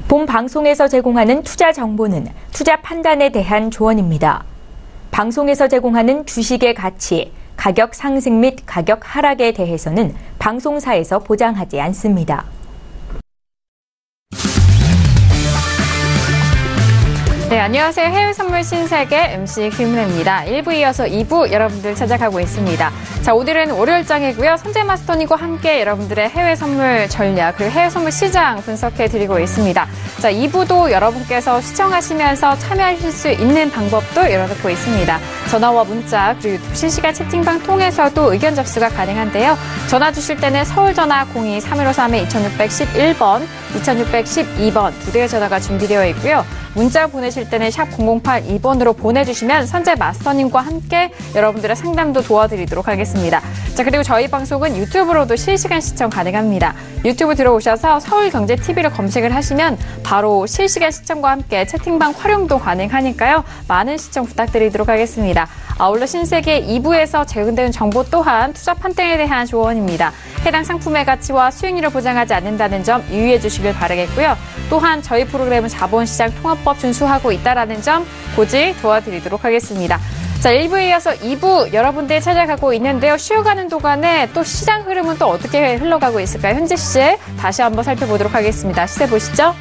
본 방송에서 제공하는 투자 정보는 투자 판단에 대한 조언입니다. 방송에서 제공하는 주식의 가치, 가격 상승 및 가격 하락에 대해서는 방송사에서 보장하지 않습니다. 네, 안녕하세요. 해외 선물 신세계 MC 김은혜입니다. 1부 이어서 2부 여러분들 찾아가고 있습니다. 자, 오늘은 월요일장이고요. 선재마스터님과 함께 여러분들의 해외 선물 전략 그리고 해외 선물 시장 분석해드리고 있습니다. 자, 2부도 여러분께서 시청하시면서 참여하실 수 있는 방법도 열어놓고 있습니다. 전화와 문자 그리고 유튜브 실시간 채팅방 통해서도 의견 접수가 가능한데요. 전화 주실 때는 서울전화 02-3153-2611번, 2612번 두 대의 전화가 준비되어 있고요. 문자 보내실 때는 샵 0082번으로 보내주시면 선재 마스터님과 함께 여러분들의 상담도 도와드리도록 하겠습니다. 자, 그리고 저희 방송은 유튜브로도 실시간 시청 가능합니다. 유튜브 들어오셔서 서울경제TV를 검색을 하시면 바로 실시간 시청과 함께 채팅방 활용도 가능하니까요. 많은 시청 부탁드리도록 하겠습니다. 아울러 신세계 2부에서 제공되는 정보 또한 투자 판단에 대한 조언입니다. 해당 상품의 가치와 수익률을 보장하지 않는다는 점 유의해 주시길 바라겠고요. 또한 저희 프로그램은 자본시장 통합법 준수하고 있다는 점 고지 도와드리도록 하겠습니다. 자, 1부에 이어서 2부 여러분들 찾아가고 있는데요. 쉬어가는 동안에 또 시장 흐름은 또 어떻게 흘러가고 있을까요? 현재 시세 다시 한번 살펴보도록 하겠습니다. 시세 보시죠.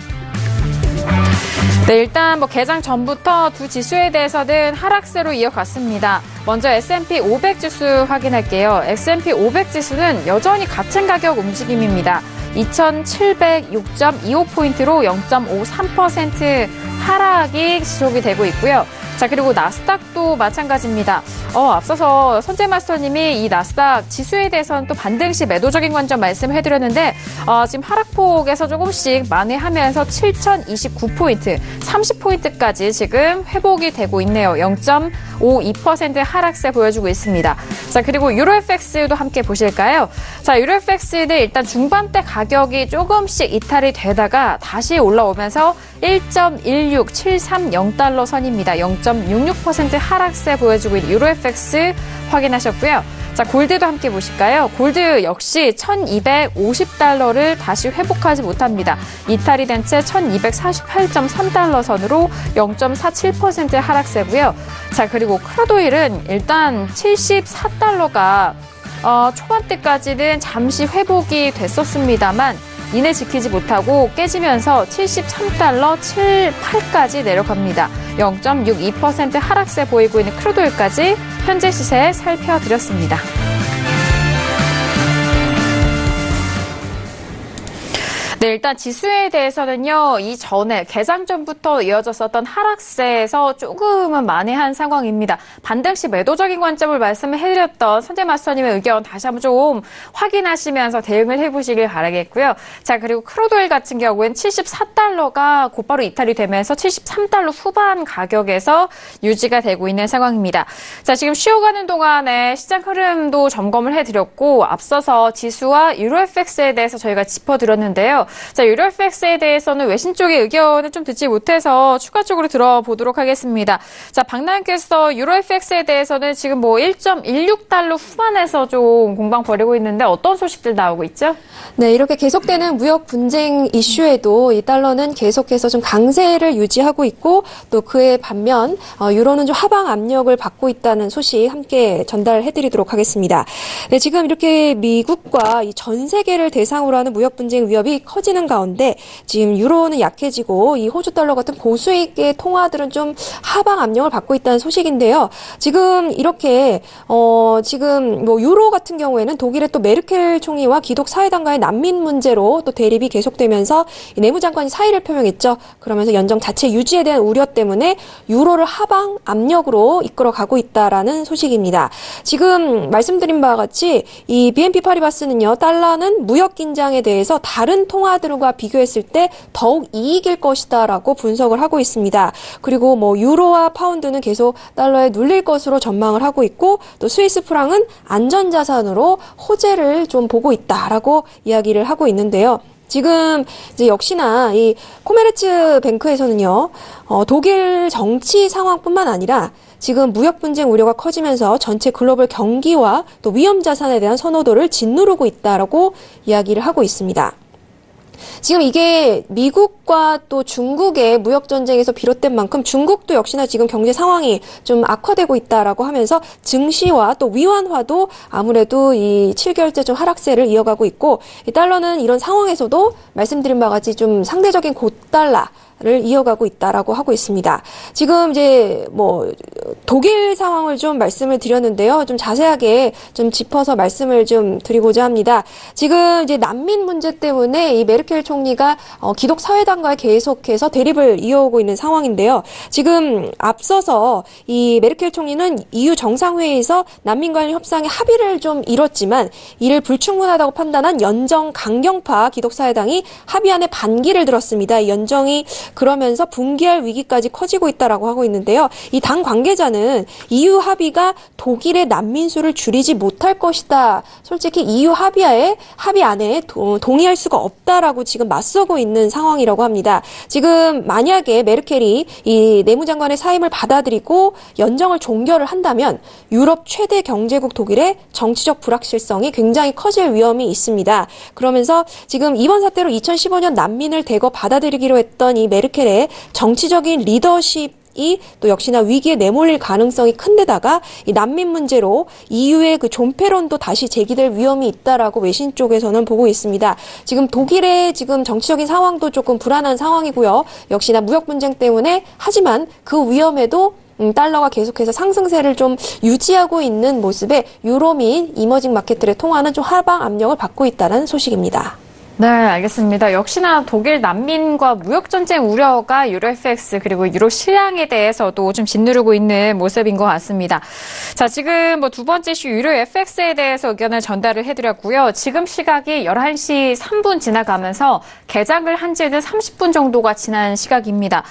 네, 일단 개장 전부터 두 지수에 대해서는 하락세로 이어갔습니다. 먼저 S&P 500 지수 확인할게요. S&P 500 지수는 여전히 같은 가격 움직임입니다. 2706.25포인트로 0.53% 하락이 지속이 되고 있고요. 자, 그리고 나스닥도 마찬가지입니다. 앞서서 선재마스터님이 이 나스닥 지수에 대해서는 또 반등시 매도적인 관점 말씀해드렸는데 지금 하락폭에서 조금씩 만회하면서 7029포인트, 30포인트까지 지금 회복이 되고 있네요. 0.52% 하락세 보여주고 있습니다. 자, 그리고 유로FX도 함께 보실까요? 자, 유로FX는 일단 중반대 가격이 조금씩 이탈이 되다가 다시 올라오면서 1.16730달러 선입니다. 0.66% 하락세 보여주고 있는 유로FX 확인하셨고요. 자, 골드도 함께 보실까요? 골드 역시 1250달러를 다시 회복하지 못합니다. 이탈이 된 채 1248.3달러 선으로 0.47% 하락세고요. 자, 그리고 크루드오일은 일단 74달러가 초반대까지는 잠시 회복이 됐었습니다만 이내 지키지 못하고 깨지면서 73달러 78까지 내려갑니다. 0.62% 하락세 보이고 있는 크루드오일까지 현재 시세 살펴드렸습니다. 네, 일단 지수에 대해서는요, 이전에 개장 전부터 이어졌었던 하락세에서 조금은 만회한 상황입니다. 반등시 매도적인 관점을 말씀을 해드렸던 선재마스터님의 의견 다시 한번 좀 확인하시면서 대응을 해보시길 바라겠고요. 자, 그리고 크루드오일 같은 경우엔 74달러가 곧바로 이탈이 되면서 73달러 후반 가격에서 유지가 되고 있는 상황입니다. 자, 지금 쉬어가는 동안에 시장 흐름도 점검을 해드렸고 앞서서 지수와 유로FX에 대해서 저희가 짚어드렸는데요. 자, 유로FX에 대해서는 외신 쪽의 의견을 좀 듣지 못해서 추가적으로 들어보도록 하겠습니다. 자, 박나영께서 유로FX에 대해서는 지금 1.16달러 후반에서 좀 공방 벌이고 있는데 어떤 소식들 나오고 있죠? 네, 이렇게 계속되는 무역 분쟁 이슈에도 이 달러는 계속해서 좀 강세를 유지하고 있고 또 그에 반면 유로는 좀 하방 압력을 받고 있다는 소식 함께 전달해드리도록 하겠습니다. 네, 지금 이렇게 미국과 이 전 세계를 대상으로 하는 무역 분쟁 위협이 커지는 가운데 지금 유로는 약해지고 이 호주 달러 같은 고수익의 통화들은 좀 하방 압력을 받고 있다는 소식인데요. 지금 이렇게 지금 유로 같은 경우에는 독일의 또 메르켈 총리와 기독 사회당과의 난민 문제로 또 대립이 계속되면서 내무장관이 사의를 표명했죠. 그러면서 연정 자체 유지에 대한 우려 때문에 유로를 하방 압력으로 이끌어가고 있다라는 소식입니다. 지금 말씀드린 바와 같이 이 BNP 파리바스는요, 달러는 무역 긴장에 대해서 다른 통화들과 비교했을 때 더욱 이익일 것이다라고 분석을 하고 있습니다. 그리고 유로와 파운드는 계속 달러에 눌릴 것으로 전망을 하고 있고 또 스위스 프랑은 안전자산으로 호재를 좀 보고 있다라고 이야기를 하고 있는데요. 지금 이제 역시나 이 코메르츠 뱅크에서는요, 독일 정치 상황뿐만 아니라 지금 무역 분쟁 우려가 커지면서 전체 글로벌 경기와 또 위험 자산에 대한 선호도를 짓누르고 있다라고 이야기를 하고 있습니다. 지금 이게 미국과 또 중국의 무역 전쟁에서 비롯된 만큼 중국도 역시나 지금 경제 상황이 좀 악화되고 있다라고 하면서 증시와 또 위안화도 아무래도 이 7개월째 좀 하락세를 이어가고 있고, 이 달러는 이런 상황에서도 말씀드린 바와 같이 좀 상대적인 고달러를 이어가고 있다라고 하고 있습니다. 지금 이제 뭐 독일 상황을 좀 말씀을 드렸는데요. 좀 자세하게 좀 짚어서 말씀을 좀 드리고자 합니다. 지금 이제 난민 문제 때문에 이 메르켈 총리가 기독 사회당과 계속해서 대립을 이어오고 있는 상황인데요. 지금 앞서서 이 메르켈 총리는 EU 정상회의에서 난민 관련 협상에 합의를 좀 이뤘지만 이를 불충분하다고 판단한 연정 강경파 기독 사회당이 합의안에 반기를 들었습니다. 이 연정이 그러면서 붕괴할 위기까지 커지고 있다라고 하고 있는데요. 이 당 관계자는 EU 합의가 독일의 난민 수를 줄이지 못할 것이다. 솔직히 EU 합의안에 동의할 수가 없다라고 지금 맞서고 있는 상황이라고 합니다. 지금 만약에 메르켈이 이 내무장관의 사임을 받아들이고 연정을 종결을 한다면 유럽 최대 경제국 독일의 정치적 불확실성이 굉장히 커질 위험이 있습니다. 그러면서 지금 이번 사태로 2015년 난민을 대거 받아들이기로 했던 이 메르켈의 정치적인 리더십이 또 역시나 위기에 내몰릴 가능성이 큰데다가 이 난민 문제로 EU의 그 존폐론도 다시 제기될 위험이 있다라고 외신 쪽에서는 보고 있습니다. 지금 독일의 지금 정치적인 상황도 조금 불안한 상황이고요. 역시나 무역 분쟁 때문에, 하지만 그 위험에도 달러가 계속해서 상승세를 좀 유지하고 있는 모습에 유로 및 이머징 마켓들의 통화는 좀 하방 압력을 받고 있다는 소식입니다. 네, 알겠습니다. 역시나 독일 난민과 무역 전쟁 우려가 유로 FX 그리고 유로 시장에 대해서도 좀 짓누르고 있는 모습인 것 같습니다. 자, 지금 뭐 두 번째 이슈 유로 FX에 대해서 의견을 전달을 해드렸고요. 지금 시각이 11시 3분 지나가면서 개장을 한 지는 30분 정도가 지난 시각입니다.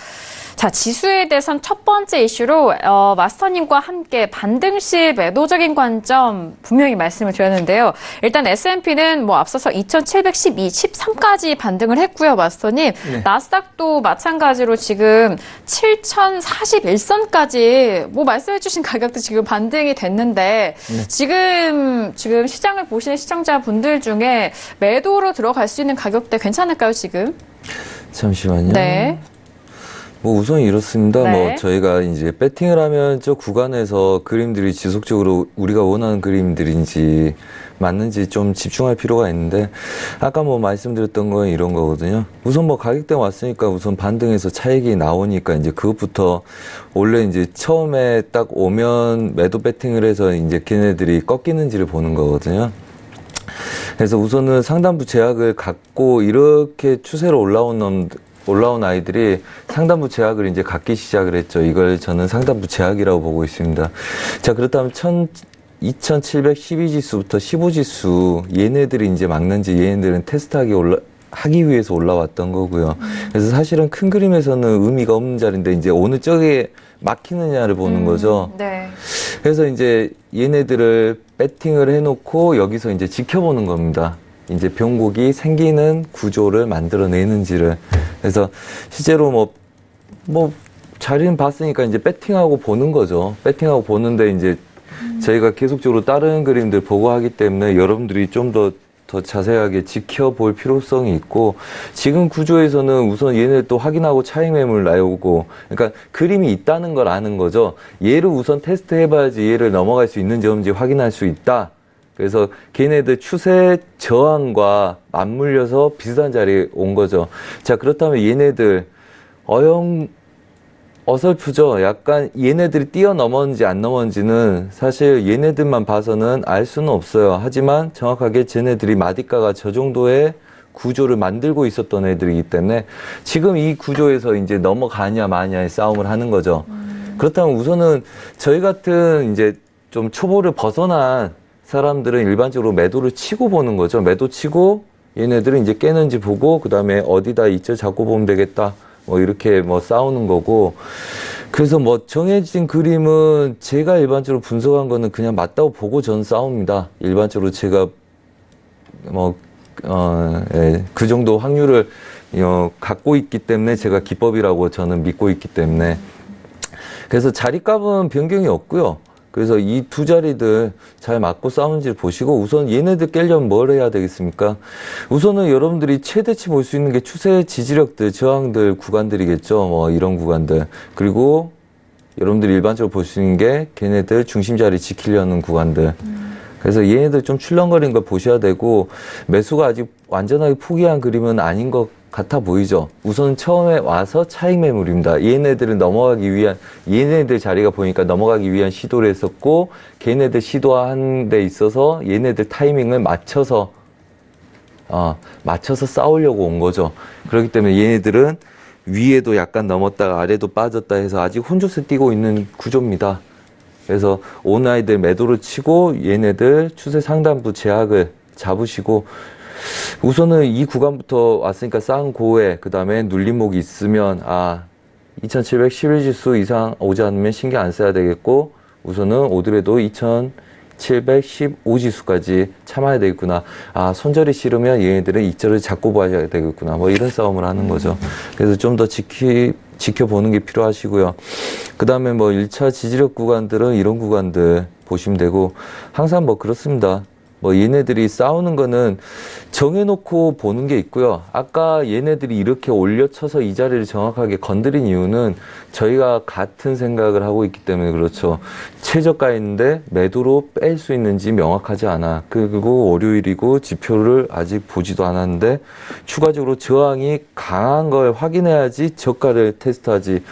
자, 지수에 대해선 첫 번째 이슈로 마스터님과 함께 반등 시 매도적인 관점 분명히 말씀을 드렸는데요. 일단 S&P는 뭐 앞서서 2712, 13까지 반등을 했고요, 마스터님. 네. 나스닥도 마찬가지로 지금 7041선까지 뭐 말씀해주신 가격도 지금 반등이 됐는데 네. 지금 시장을 보시는 시청자분들 중에 매도로 들어갈 수 있는 가격대 괜찮을까요, 지금? 잠시만요. 네. 뭐 우선 이렇습니다. 네. 뭐 저희가 이제 배팅을 하면 저 구간에서 그림들이 지속적으로 우리가 원하는 그림들인지 맞는지 좀 집중할 필요가 있는데, 아까 뭐 말씀드렸던 건 이런 거거든요. 우선 뭐 가격대 왔으니까 우선 반등해서 차익이 나오니까 이제 그것부터 원래 이제 처음에 딱 오면 매도 배팅을 해서 이제 걔네들이 꺾이는지를 보는 거거든요. 그래서 우선은 상단부 제약을 갖고 이렇게 추세로 올라온 아이들이 상단부 제약을 이제 갖기 시작을 했죠. 이걸 저는 상단부 제약이라고 보고 있습니다. 자, 그렇다면 2712지수부터 15지수, 얘네들이 이제 막는지 얘네들은 하기 위해서 올라왔던 거고요. 그래서 사실은 큰 그림에서는 의미가 없는 자리인데 이제 어느 쪽에 막히느냐를 보는 거죠. 네. 그래서 이제 얘네들을 배팅을 해놓고 여기서 이제 지켜보는 겁니다. 이제 병곡이 생기는 구조를 만들어내는지를. 그래서 실제로 뭐 자리는 봤으니까 이제 배팅하고 보는 거죠. 배팅하고 보는데 이제 저희가 계속적으로 다른 그림들 보고 하기 때문에 여러분들이 좀 더 자세하게 지켜볼 필요성이 있고, 지금 구조에서는 우선 얘네 또 확인하고 차익 매물 나오고, 그러니까 그림이 있다는 걸 아는 거죠. 얘를 우선 테스트 해봐야지 얘를 넘어갈 수 있는지 없는지 확인할 수 있다. 그래서 걔네들 추세 저항과 맞물려서 비슷한 자리에 온 거죠. 자, 그렇다면 얘네들 어설프죠. 약간 얘네들이 뛰어넘었는지 안 넘었는지는 사실 얘네들만 봐서는 알 수는 없어요. 하지만 정확하게 쟤네들이 마디가가 저 정도의 구조를 만들고 있었던 애들이기 때문에 지금 이 구조에서 이제 넘어가냐 마냐의 싸움을 하는 거죠. 그렇다면 우선은 저희 같은 이제 좀 초보를 벗어난 사람들은 일반적으로 매도를 치고 보는 거죠. 매도 치고 얘네들은 이제 깨는지 보고 그다음에 어디다 이점 잡고 보면 되겠다. 뭐 이렇게 뭐 싸우는 거고. 그래서 뭐 정해진 그림은 제가 일반적으로 분석한 거는 그냥 맞다고 보고 전 싸웁니다. 일반적으로 제가 뭐 그 정도 확률을 갖고 있기 때문에 제가 기법이라고 저는 믿고 있기 때문에 그래서 자리값은 변경이 없고요. 그래서 이 두 자리들 잘 맞고 싸우는지를 보시고 우선 얘네들 깨려면 뭘 해야 되겠습니까? 우선은 여러분들이 최대치 볼 수 있는 게 추세 지지력들, 저항들, 구간들이겠죠. 뭐 이런 구간들. 그리고 여러분들이 일반적으로 볼 수 있는 게 걔네들 중심자리 지키려는 구간들. 그래서 얘네들 좀 출렁거리는 걸 보셔야 되고 매수가 아직 완전하게 포기한 그림은 아닌 것 같아 보이죠. 우선 처음에 와서 차익 매물입니다. 얘네들은 넘어가기 위한 얘네들 자리가 보니까 넘어가기 위한 시도를 했었고 걔네들 시도한 데 있어서 얘네들 타이밍을 맞춰서 싸우려고 온 거죠. 그렇기 때문에 얘네들은 위에도 약간 넘었다가 아래도 빠졌다 해서 아직 혼조세 뛰고 있는 구조입니다. 그래서 오늘 아이들 매도를 치고 얘네들 추세 상단부 제약을 잡으시고 우선은 이 구간부터 왔으니까 싼 고에 그 다음에 눌림목이 있으면 2711지수 이상 오지 않으면 신경 안 써야 되겠고 우선은 오더라도 2715지수까지 참아야 되겠구나. 손절이 싫으면 얘네들은 이절을 잡고 봐야 되겠구나. 뭐 이런 싸움을 하는 거죠. 그래서 좀 더 지켜보는 게 필요하시고요. 그 다음에 뭐 1차 지지력 구간들은 이런 구간들 보시면 되고 항상 뭐 그렇습니다. 뭐 얘네들이 싸우는 거는 정해놓고 보는 게 있고요. 아까 얘네들이 이렇게 올려쳐서 이 자리를 정확하게 건드린 이유는 저희가 같은 생각을 하고 있기 때문에 그렇죠. 최저가인데 매도로 뺄 수 있는지 명확하지 않아. 그리고 월요일이고 지표를 아직 보지도 않았는데 추가적으로 저항이 강한 걸 확인해야지 저가를 테스트하지.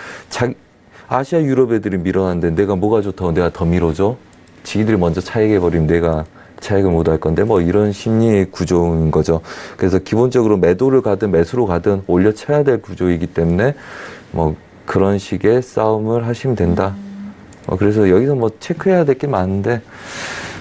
아시아 유럽 애들이 밀어놨는데 내가 뭐가 좋다고 내가 더 밀어줘? 지기들이 먼저 차익해버리면 내가 차익을 못 할 건데 뭐 이런 심리 구조인 거죠. 그래서 기본적으로 매도를 가든 매수로 가든 올려쳐야 될 구조이기 때문에 뭐 그런 식의 싸움을 하시면 된다. 그래서 여기서 뭐 체크해야 될 게 많은데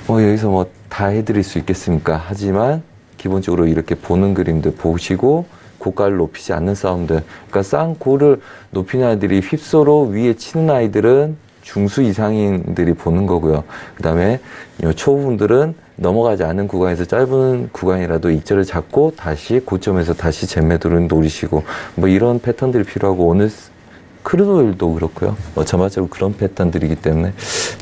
뭐 여기서 뭐 다 해드릴 수 있겠습니까? 하지만 기본적으로 이렇게 보는 그림들 보시고 고가를 높이지 않는 싸움들. 그러니까 싼 고를 높이는 아이들이 휩소로 위에 치는 아이들은 중수 이상인들이 보는 거고요. 그 다음에 초보분들은 넘어가지 않은 구간에서 짧은 구간이라도 익절을 잡고 다시 고점에서 다시 재매도를 노리시고 뭐 이런 패턴들이 필요하고 오늘 크루도일도 그렇고요. 뭐 전반적으로 그런 패턴들이기 때문에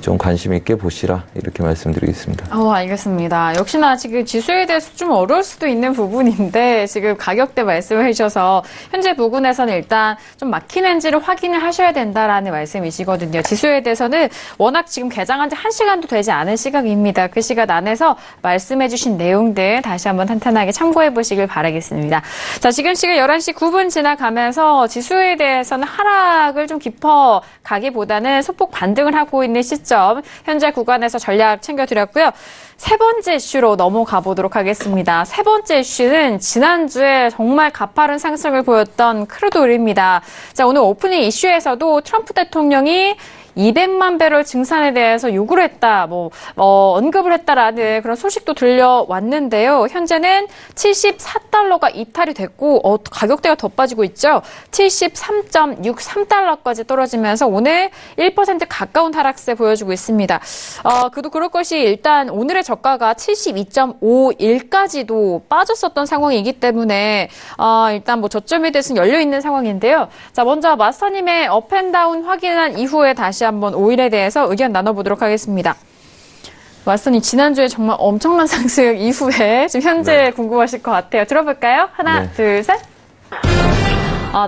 좀 관심 있게 보시라 이렇게 말씀드리겠습니다. 알겠습니다. 역시나 지금 지수에 대해서 좀 어려울 수도 있는 부분인데 지금 가격대 말씀을 해주셔서 현재 부근에서는 일단 좀 막히는지를 확인을 하셔야 된다라는 말씀이시거든요. 지수에 대해서는 워낙 지금 개장한 지 1시간도 되지 않은 시각입니다. 그 시간 안에서 말씀해주신 내용들 다시 한번 탄탄하게 참고해 보시길 바라겠습니다. 자, 지금 시각 11시 9분 지나가면서 지수에 대해서는 하락을 좀 깊어 가기보다는 소폭 반등을 하고 있는 시점, 현재 구간에서 전략 챙겨드렸고요. 세 번째 이슈로 넘어가 보도록 하겠습니다. 세 번째 이슈는 지난주에 정말 가파른 상승을 보였던 크루드오일입니다. 자, 오늘 오프닝 이슈에서도 트럼프 대통령이 200만 배럴 증산에 대해서 요구를 했다, 언급을 했다라는 그런 소식도 들려왔는데요. 현재는 74달러가 이탈이 됐고, 가격대가 더 빠지고 있죠. 73.63달러까지 떨어지면서 오늘 1% 가까운 하락세 보여주고 있습니다. 그도 그럴 것이 일단 오늘의 저가가 72.51까지도 빠졌었던 상황이기 때문에, 일단 저점에 대해서는 열려있는 상황인데요. 자, 먼저 마스터님의 업앤다운 확인한 이후에 다시 한번 오일에 대해서 의견 나눠보도록 하겠습니다. 마스터님, 지난주에 정말 엄청난 상승 이후에 지금 현재 궁금하실 것 같아요. 들어볼까요? 하나, 둘, 셋.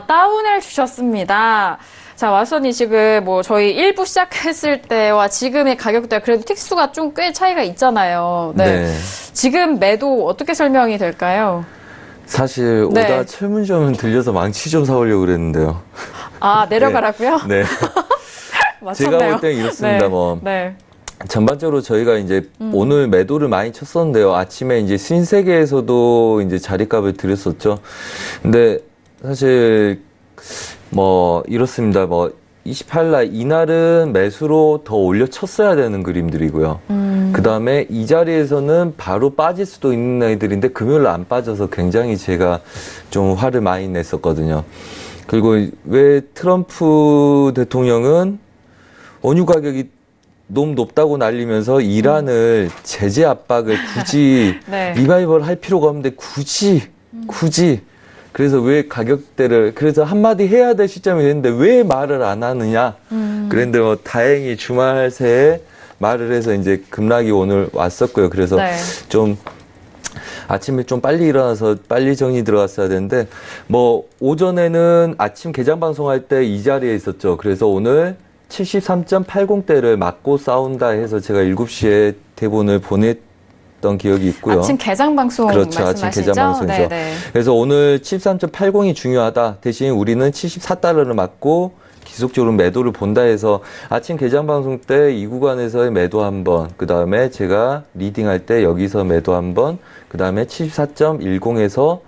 다운을 주셨습니다. 자, 마스터님 지금 저희 1부 시작했을 때와 지금의 가격대가 그래도 틱수가 좀 꽤 차이가 있잖아요. 네. 지금 매도 어떻게 설명이 될까요? 사실 오다 철문점은 들려서 망치 좀 사오려고 그랬는데요. 내려가라고요? 네. 제가 볼 때는 이렇습니다. 전반적으로 저희가 이제 오늘 매도를 많이 쳤었는데요. 아침에 이제 신세계에서도 이제 자리값을 드렸었죠. 근데 사실 이렇습니다. 28일 이날은 매수로 더 올려쳤어야 되는 그림들이고요. 그 다음에 이 자리에서는 바로 빠질 수도 있는 애들인데 금요일 안 빠져서 굉장히 제가 좀 화를 많이 냈었거든요. 그리고 왜 트럼프 대통령은 원유 가격이 너무 높다고 날리면서 이란을 제재 압박을 굳이 네. 리바이벌 할 필요가 없는데 굳이 그래서 왜 가격대를 그래서 한마디 해야 될 시점이 됐는데 왜 말을 안 하느냐 그런데 뭐 다행히 주말 새에 말을 해서 이제 급락이 오늘 왔었고요. 그래서 네. 좀 아침에 좀 빨리 일어나서 빨리 정리 들어갔어야 되는데 뭐 오전에는 아침 개장 방송할 때 이 자리에 있었죠. 그래서 오늘 73.80대를 맞고 싸운다 해서 제가 7시에 대본을 보냈던 기억이 있고요. 아침 개장 방송 그렇죠. 말씀하시죠? 아침 개장 방송이죠. 네네. 그래서 오늘 73.80이 중요하다. 대신 우리는 74달러를 맞고 지속적으로 매도를 본다 해서 아침 개장 방송 때 이 구간에서의 매도 한 번, 그 다음에 제가 리딩할 때 여기서 매도 한 번, 그 다음에 74.10에서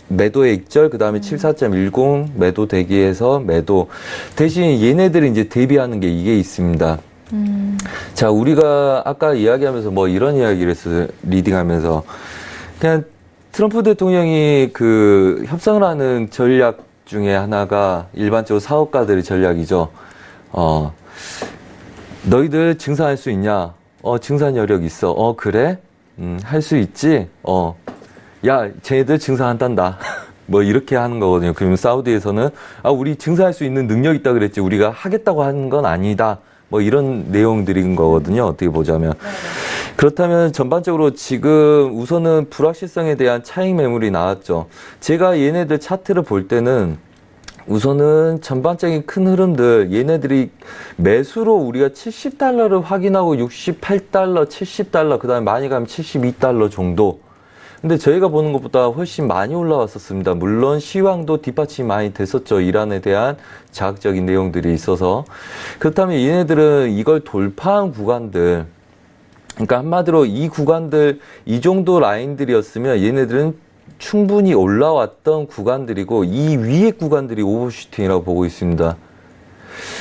매도의 익절, 그 다음에 74.10 매도 대기해서 매도. 대신 얘네들이 이제 대비하는 게 이게 있습니다. 자, 우리가 아까 이야기하면서 뭐 이런 이야기를 했어요. 리딩하면서. 그냥 트럼프 대통령이 그 협상을 하는 전략 중에 하나가 일반적으로 사업가들의 전략이죠. 너희들 증산할 수 있냐? 증산 여력 있어. 그래? 할 수 있지? 야, 쟤네들 증산한단다. 뭐 이렇게 하는 거거든요. 그러면 사우디에서는 우리 증산할 수 있는 능력 있다 그랬지. 우리가 하겠다고 하는 건 아니다. 뭐 이런 내용들인 거거든요. 어떻게 보자면. 그렇다면 전반적으로 지금 우선은 불확실성에 대한 차익 매물이 나왔죠. 제가 얘네들 차트를 볼 때는 우선은 전반적인 큰 흐름들, 얘네들이 매수로 우리가 70달러를 확인하고 68달러, 70달러, 그 다음에 많이 가면 72달러 정도. 근데 저희가 보는 것보다 훨씬 많이 올라왔었습니다. 물론 시황도 뒷받침이 많이 됐었죠. 이란에 대한 자극적인 내용들이 있어서. 그렇다면 얘네들은 이걸 돌파한 구간들, 그러니까 한마디로 이 구간들, 이 정도 라인들이었으면 얘네들은 충분히 올라왔던 구간들이고 이 위의 구간들이 오버슈팅이라고 보고 있습니다.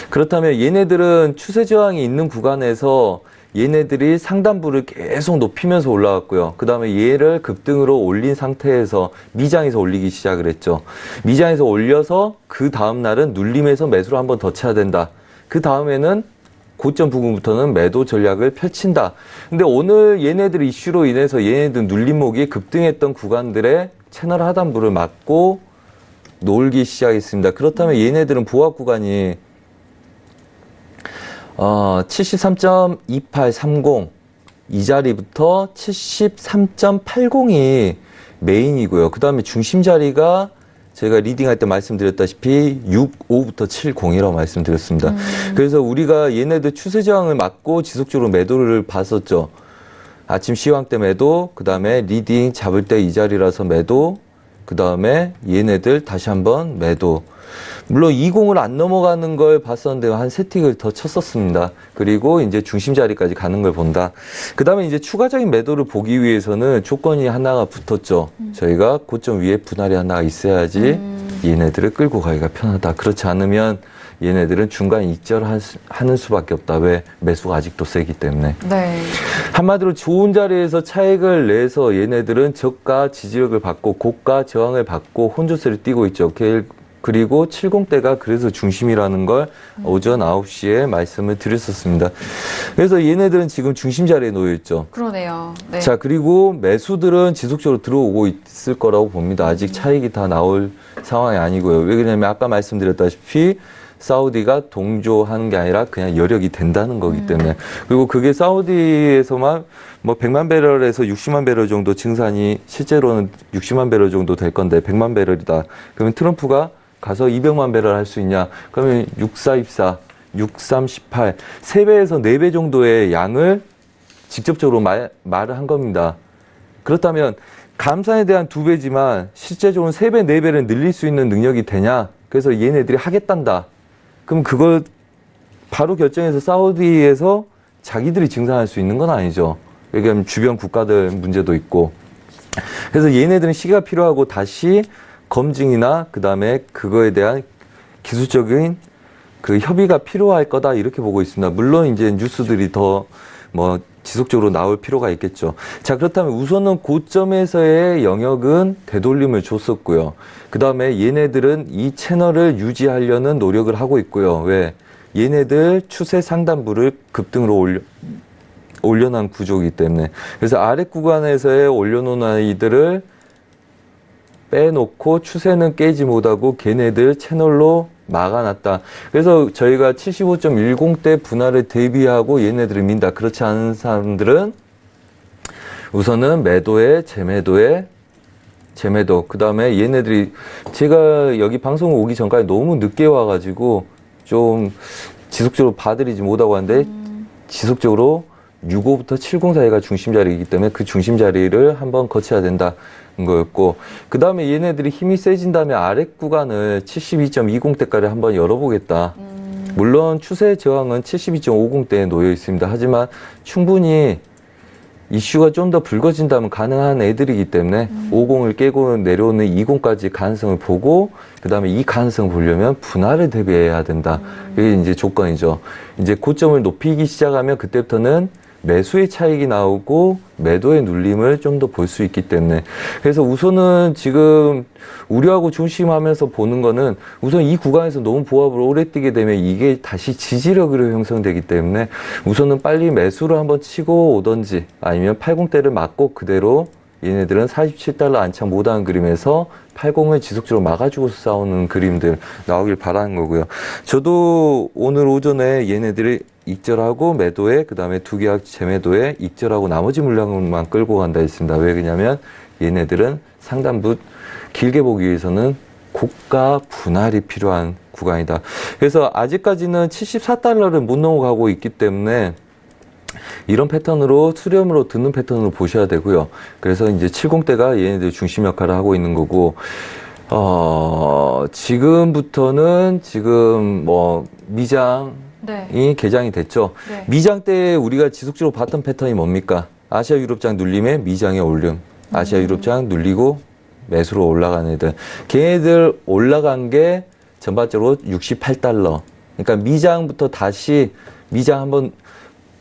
그렇다면 얘네들은 추세 저항이 있는 구간에서 얘네들이 상단부를 계속 높이면서 올라왔고요. 그 다음에 얘를 급등으로 올린 상태에서 미장에서 올리기 시작을 했죠. 미장에서 올려서 그 다음 날은 눌림에서 매수를 한번 더 쳐야 된다. 그 다음에는 고점 부근부터는 매도 전략을 펼친다. 근데 오늘 얘네들 이슈로 인해서 얘네들 눌림목이 급등했던 구간들의 채널 하단부를 맞고 놀기 시작했습니다. 그렇다면 얘네들은 보합 구간이 73.2830 이 자리부터 73.80이 메인이고요. 그 다음에 중심 자리가 제가 리딩할 때 말씀드렸다시피 65부터 70이라고 말씀드렸습니다. 그래서 우리가 얘네들 추세 저항을 맞고 지속적으로 매도를 봤었죠. 아침 시황 때 매도, 그 다음에 리딩 잡을 때 이 자리라서 매도, 그 다음에 얘네들 다시 한번 매도. 물론 20을 안 넘어가는 걸 봤었는데 한 세 틱을 더 쳤었습니다. 그리고 이제 중심 자리까지 가는 걸 본다. 그 다음에 이제 추가적인 매도를 보기 위해서는 조건이 하나가 붙었죠. 저희가 고점 위에 분할이 하나가 있어야지 얘네들을 끌고 가기가 편하다. 그렇지 않으면 얘네들은 중간 익절하는 수밖에 없다. 왜? 매수가 아직도 세기 때문에. 네. 한마디로 좋은 자리에서 차익을 내서 얘네들은 저가 지지력을 받고 고가 저항을 받고 혼조세를 띄고 있죠. 그리고 70대가 그래서 중심이라는 걸 오전 9시에 말씀을 드렸었습니다. 그래서 얘네들은 지금 중심 자리에 놓여 있죠. 그러네요. 네. 자, 그리고 매수들은 지속적으로 들어오고 있을 거라고 봅니다. 아직 차익이 다 나올 상황이 아니고요. 왜 그러냐면 아까 말씀드렸다시피 사우디가 동조하는 게 아니라 그냥 여력이 된다는 거기 때문에. 그리고 그게 사우디에서만 뭐 100만 배럴에서 60만 배럴 정도 증산이 실제로는 60만 배럴 정도 될 건데 100만 배럴이다. 그러면 트럼프가 가서 200만 배럴 할 수 있냐? 그러면 6424, 6318, 3배에서 4배 정도의 양을 직접적으로 말을 한 겁니다. 그렇다면 감산에 대한 2배지만 실제적으로는 3배, 4배를 늘릴 수 있는 능력이 되냐? 그래서 얘네들이 하겠단다. 그럼 그걸 바로 결정해서 사우디에서 자기들이 증산할 수 있는 건 아니죠. 왜냐하면 주변 국가들 문제도 있고. 그래서 얘네들은 시기가 필요하고 다시 검증이나 그 다음에 그거에 대한 기술적인 그 협의가 필요할 거다 이렇게 보고 있습니다. 물론 이제 뉴스들이 더 뭐 지속적으로 나올 필요가 있겠죠. 자, 그렇다면 우선은 고점에서의 영역은 되돌림을 줬었고요. 그 다음에 얘네들은 이 채널을 유지하려는 노력을 하고 있고요. 왜? 얘네들 추세 상단부를 급등으로 올려놓은 구조이기 때문에 그래서 아래 구간에서의 올려놓은 아이들을 빼놓고 추세는 깨지 못하고 걔네들 채널로 막아놨다. 그래서 저희가 75.10대 분할을 대비하고 얘네들을 민다. 그렇지 않은 사람들은 우선은 매도에 재매도 그 다음에 얘네들이 제가 여기 방송 오기 전까지 너무 늦게 와가지고 좀 지속적으로 봐드리지 못하고 하는데 지속적으로 65부터 70 사이가 중심 자리이기 때문에 그 중심 자리를 한번 거쳐야 된다는 거였고 그 다음에 얘네들이 힘이 세진 다음에 아래 구간을 72.20대까지 한번 열어보겠다. 물론 추세 저항은 72.50대에 놓여 있습니다. 하지만 충분히 이슈가 좀 더 불거진다면 가능한 애들이기 때문에 50을 깨고 내려오는 20까지 가능성을 보고 그 다음에 이 가능성을 보려면 분할을 대비해야 된다. 이게 이제 조건이죠. 이제 고점을 높이기 시작하면 그때부터는 매수의 차익이 나오고 매도의 눌림을 좀 더 볼 수 있기 때문에 그래서 우선은 지금 우려하고 조심하면서 보는 거는 우선 이 구간에서 너무 보합을 오래 뛰게 되면 이게 다시 지지력으로 형성되기 때문에 우선은 빨리 매수를 한번 치고 오던지 아니면 80대를 맞고 그대로 얘네들은 47달러 안착 못하는 그림에서 80을 지속적으로 막아주고 싸우는 그림들 나오길 바라는 거고요. 저도 오늘 오전에 얘네들이 익절하고 매도에 그 다음에 두 계약 재매도에 익절하고 나머지 물량만 끌고 간다 했습니다. 왜 그러냐면 얘네들은 상단부 길게 보기 위해서는 고가 분할이 필요한 구간이다. 그래서 아직까지는 74달러를 못 넘어가고 있기 때문에 이런 패턴으로 수렴으로 듣는 패턴으로 보셔야 되고요. 그래서 이제 70대가 얘네들 중심 역할을 하고 있는 거고 지금부터는 지금 뭐 미장이 개장이 됐죠. 네. 미장 때 우리가 지속적으로 봤던 패턴이 뭡니까? 아시아 유럽장 눌림에 미장의 올림. 아시아 유럽장 눌리고 매수로 올라간 애들. 걔네들 올라간 게 전반적으로 68달러. 그러니까 미장부터 다시 미장 한번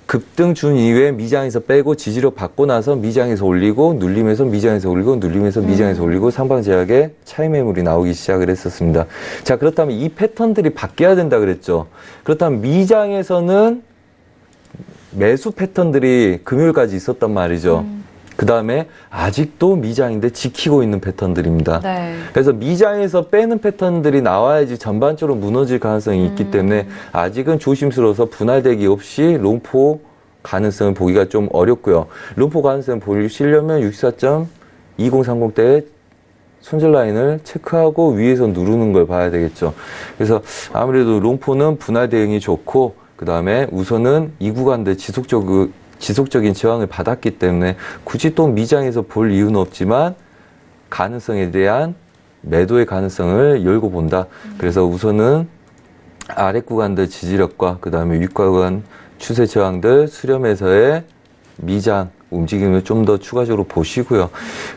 급등 준 이후에 미장에서 빼고 지지력 받고 나서 미장에서 올리고 눌림에서 미장에서 올리고 눌림에서 미장에서 올리고 상방제약에 차이 매물이 나오기 시작을 했었습니다. 자, 그렇다면 이 패턴들이 바뀌어야 된다 그랬죠. 그렇다면 미장에서는 매수 패턴들이 금요일까지 있었단 말이죠. 그 다음에 아직도 미장인데 지키고 있는 패턴들입니다. 네. 그래서 미장에서 빼는 패턴들이 나와야지 전반적으로 무너질 가능성이 있기 때문에 아직은 조심스러워서 분할되기 없이 롱포 가능성을 보기가 좀 어렵고요. 롱포 가능성을 보시려면 64.2030대의 손절 라인을 체크하고 위에서 누르는 걸 봐야 되겠죠. 그래서 아무래도 롱포는 분할 대응이 좋고 그 다음에 우선은 이 구간들 지속적인 저항을 받았기 때문에 굳이 또 미장에서 볼 이유는 없지만 가능성에 대한 매도의 가능성을 열고 본다. 그래서 우선은 아래 구간들 지지력과 그 다음에 윗 구간 추세 저항들 수렴에서의 미장 움직임을 좀 더 추가적으로 보시고요.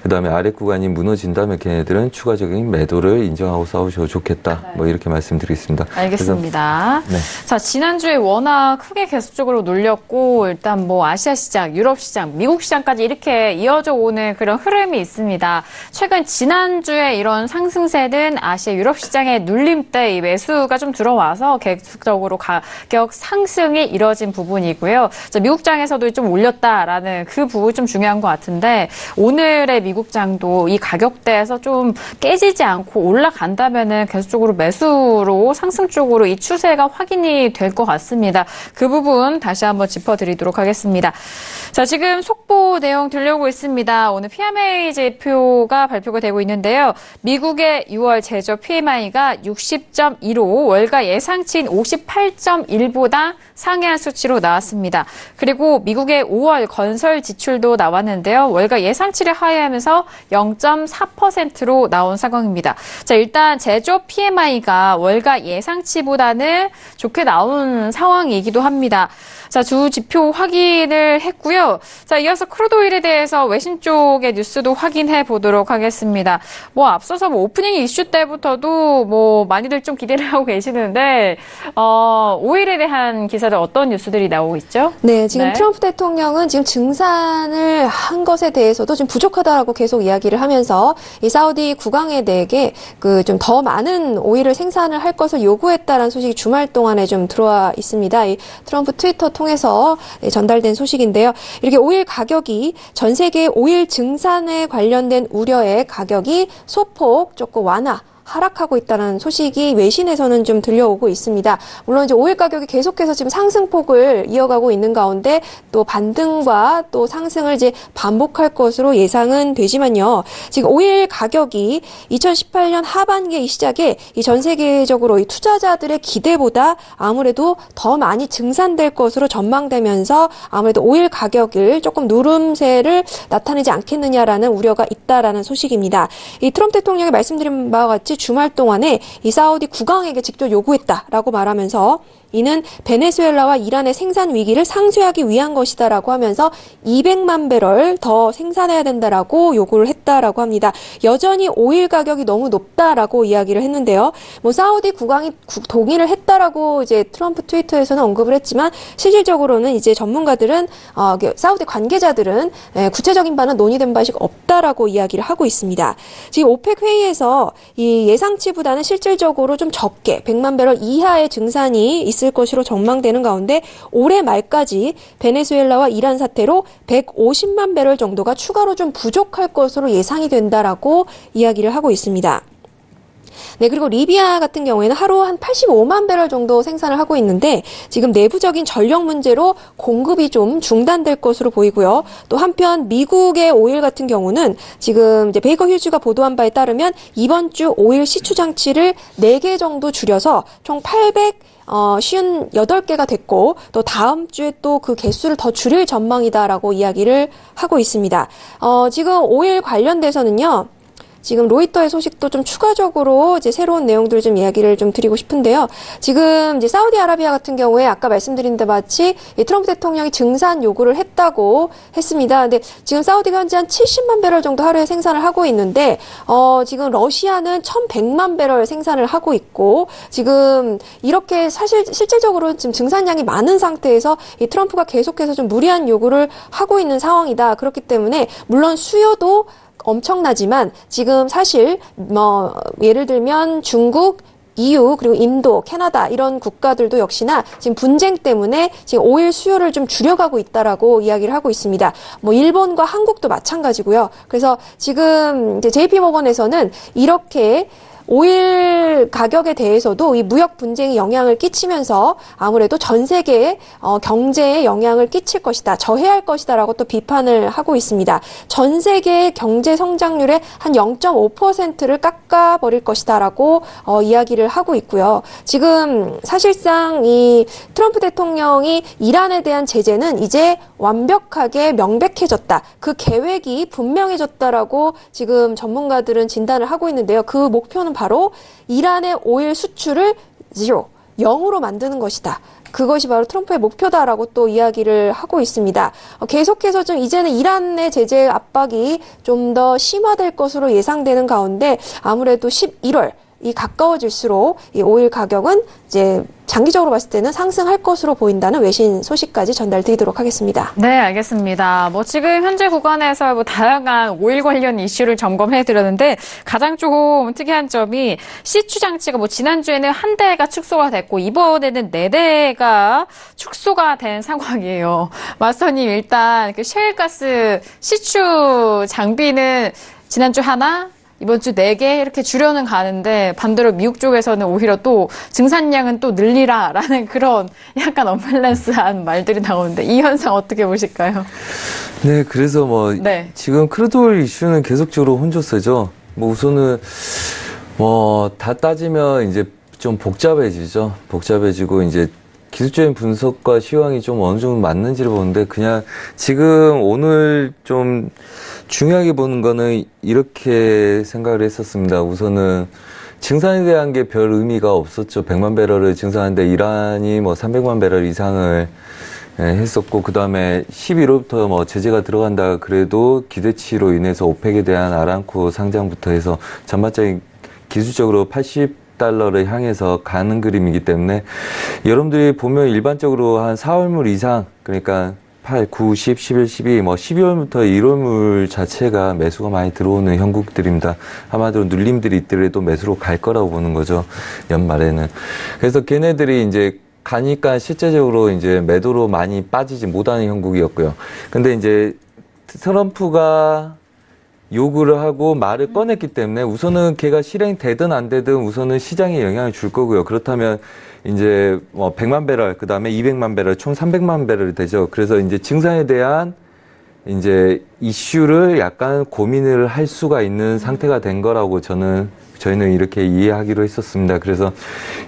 그 다음에 아래 구간이 무너진다면 걔네들은 추가적인 매도를 인정하고 싸우셔도 좋겠다. 뭐 이렇게 말씀드리겠습니다. 알겠습니다. 그래서, 네. 자, 지난주에 워낙 크게 계속적으로 눌렸고 일단 뭐 아시아 시장, 유럽 시장, 미국 시장까지 이렇게 이어져 오는 그런 흐름이 있습니다. 최근 지난주에 이런 상승세는 아시아 유럽 시장의 눌림 때 이 매수가 좀 들어와서 계속적으로 가격 상승이 이뤄진 부분이고요. 자, 미국장에서도 좀 올렸다라는 그 부분이 좀 중요한 것 같은데 오늘의 미국장도 이 가격대에서 좀 깨지지 않고 올라간다면은 계속적으로 매수로 상승 쪽으로 이 추세가 확인이 될 것 같습니다. 그 부분 다시 한번 짚어드리도록 하겠습니다. 자, 지금 속보 내용 들려오고 있습니다. 오늘 PMI 지표가 발표가 되고 있는데요. 미국의 6월 제조 PMI가 60.15, 월가 예상치인 58.1보다 상회한 수치로 나왔습니다. 그리고 미국의 5월 건설 지출도 나왔는데요. 월가 예상치를 하회하면서 0.4%로 나온 상황입니다. 자, 일단 제조 PMI가 월가 예상치보다는 좋게 나온 상황이기도 합니다. 자, 주 지표 확인을 했고요. 자, 이어서 크루드 오일에 대해서 외신 쪽의 뉴스도 확인해 보도록 하겠습니다. 뭐 앞서서 뭐 오프닝 이슈 때부터도 뭐 많이들 좀 기대를 하고 계시는데 오일에 대한 기사들 어떤 뉴스들이 나오고 있죠? 네, 지금 네. 트럼프 대통령은 지금 증상 생산을 한 것에 대해서도 좀 부족하다라고 계속 이야기를 하면서 이 사우디 국왕에게 그 좀 더 많은 오일을 생산을 할 것을 요구했다라는 소식이 주말 동안에 좀 들어와 있습니다. 이 트럼프 트위터 통해서 전달된 소식인데요. 이렇게 오일 가격이 전 세계 오일 증산에 관련된 우려의 가격이 소폭 조금 하락하고 있다는 소식이 외신에서는 좀 들려오고 있습니다. 물론 이제 오일 가격이 계속해서 지금 상승폭을 이어가고 있는 가운데 또 반등과 또 상승을 이제 반복할 것으로 예상은 되지만요. 지금 오일 가격이 2018년 하반기 이 시작에 이 전 세계적으로 이 투자자들의 기대보다 아무래도 더 많이 증산될 것으로 전망되면서 아무래도 오일 가격을 조금 누름세를 나타내지 않겠느냐라는 우려가 있다라는 소식입니다. 이 트럼프 대통령이 말씀드린 바와 같이 주말 동안에 이 사우디 국왕에게 직접 요구했다라고 말하면서 이는 베네수엘라와 이란의 생산 위기를 상쇄하기 위한 것이다라고 하면서 200만 배럴 더 생산해야 된다라고 요구를 했다라고 합니다. 여전히 오일 가격이 너무 높다라고 이야기를 했는데요. 뭐 사우디 국왕이 동의를 했다라고 이제 트럼프 트위터에서는 언급을 했지만 실질적으로는 이제 전문가들은 사우디 관계자들은 구체적인 바는 논의된 바가 없다라고 이야기를 하고 있습니다. 지금 오펙 회의에서 이 예상치보다는 실질적으로 좀 적게 100만 배럴 이하의 증산이 있을 것으로 전망되는 가운데 올해 말까지 베네수엘라와 이란 사태로 150만 배럴 정도가 추가로 좀 부족할 것으로 예상이 된다라고 이야기를 하고 있습니다. 네, 그리고 리비아 같은 경우에는 하루 한 85만 배럴 정도 생산을 하고 있는데 지금 내부적인 전력 문제로 공급이 좀 중단될 것으로 보이고요. 또 한편 미국의 오일 같은 경우는 지금 이제 베이커 휴즈가 보도한 바에 따르면 이번 주 오일 시추 장치를 4개 정도 줄여서 총 58개가 됐고 또 다음 주에 또 그 개수를 더 줄일 전망이다라고 이야기를 하고 있습니다. 지금 오일 관련돼서는요. 지금 로이터의 소식도 좀 추가적으로 이제 새로운 내용들을 좀 이야기를 좀 드리고 싶은데요. 지금 이제 사우디아라비아 같은 경우에 아까 말씀드린 데 마치 이 트럼프 대통령이 증산 요구를 했다고 했습니다. 근데 지금 사우디가 현재 한 70만 배럴 정도 하루에 생산을 하고 있는데 지금 러시아는 1,100만 배럴 생산을 하고 있고 지금 이렇게 사실 실질적으로 지금 증산량이 많은 상태에서 이 트럼프가 계속해서 좀 무리한 요구를 하고 있는 상황이다. 그렇기 때문에 물론 수요도 엄청나지만 지금 사실 예를 들면 중국, EU 그리고 인도, 캐나다 이런 국가들도 역시나 지금 분쟁 때문에 지금 오일 수요를 좀 줄여가고 있다라고 이야기를 하고 있습니다. 일본과 한국도 마찬가지고요. 그래서 지금 이제 JP모건에서는 이렇게 오일 가격에 대해서도 이 무역 분쟁이 영향을 끼치면서 아무래도 전 세계의 경제에 영향을 끼칠 것이다, 저해할 것이다라고 또 비판을 하고 있습니다. 전 세계의 경제 성장률의 한 0.5%를 깎아버릴 것이다라고 이야기를 하고 있고요. 지금 사실상 이 트럼프 대통령이 이란에 대한 제재는 이제 완벽하게 명백해졌다. 그 계획이 분명해졌다라고 지금 전문가들은 진단을 하고 있는데요. 그 목표는 바로 이란의 오일 수출을 0으로 만드는 것이다. 그것이 바로 트럼프의 목표다라고 또 이야기를 하고 있습니다. 계속해서 좀 이제는 이란의 제재 압박이 좀 더 심화될 것으로 예상되는 가운데 아무래도 11월 이 가까워질수록 이 오일 가격은 이제 장기적으로 봤을 때는 상승할 것으로 보인다는 외신 소식까지 전달드리도록 하겠습니다. 네, 알겠습니다. 지금 현재 구간에서 다양한 오일 관련 이슈를 점검해 드렸는데 가장 좀 특이한 점이 시추 장치가 지난주에는 한 대가 축소가 됐고 이번에는 4대가 축소가 된 상황이에요. 마스터님 일단 그 셰일가스 시추 장비는 지난주 하나, 이번 주 4개 이렇게 줄여는 가는데 반대로 미국 쪽에서는 오히려 또 증산량은 또 늘리라라는 그런 약간 언밸런스한 말들이 나오는데 이 현상 어떻게 보실까요? 네, 그래서 네. 지금 크루드오일 이슈는 계속적으로 혼조세죠. 우선은 다 따지면 이제 좀 복잡해지죠. 복잡해지고 이제 기술적인 분석과 시황이 좀 어느 정도 맞는지를 보는데 그냥 지금 오늘 좀 중요하게 보는 거는 이렇게 생각을 했었습니다. 우선은 증산에 대한 게 별 의미가 없었죠. 100만 배럴을 증산하는데 이란이 300만 배럴 이상을 했었고 그 다음에 11월부터 제재가 들어간다 그래도 기대치로 인해서 오펙에 대한 아람코 상장부터 해서 전반적인 기술적으로 80달러를 향해서 가는 그림이기 때문에 여러분들이 보면 일반적으로 한 4월물 이상 그러니까 8, 9, 10, 11, 12, 뭐 12월부터 1월물 자체가 매수가 많이 들어오는 형국들입니다. 아마도 눌림들이 있더라도 매수로 갈 거라고 보는 거죠. 연말에는. 그래서 걔네들이 이제 가니까 실제적으로 이제 매도로 많이 빠지지 못하는 형국이었고요. 근데 이제 트럼프가 요구를 하고 말을 꺼냈기 때문에 우선은 걔가 실행되든 안 되든 우선은 시장에 영향을 줄 거고요. 그렇다면 이제 뭐 100만 배럴, 그 다음에 200만 배럴, 총 300만 배럴이 되죠. 그래서 이제 증산에 대한 이제 이슈를 약간 고민을 할 수가 있는 상태가 된 거라고 저희는 이렇게 이해하기로 했었습니다. 그래서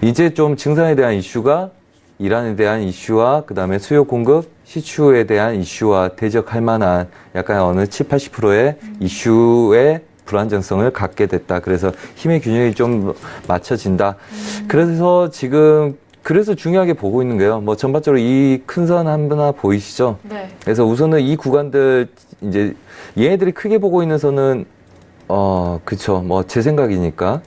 이제 좀 증산에 대한 이슈가 이란에 대한 이슈와 그 다음에 수요 공급 시추에 대한 이슈와 대적할 만한 약간 어느 7, 80%의 이슈의 불안정성을 갖게 됐다. 그래서 힘의 균형이 좀 맞춰진다. 그래서 중요하게 보고 있는 거예요. 뭐 전반적으로 이 큰 선 하나 보이시죠? 네. 그래서 우선은 이 구간들 이제 얘네들이 크게 보고 있는 선은 그쵸. 뭐 제 생각이니까.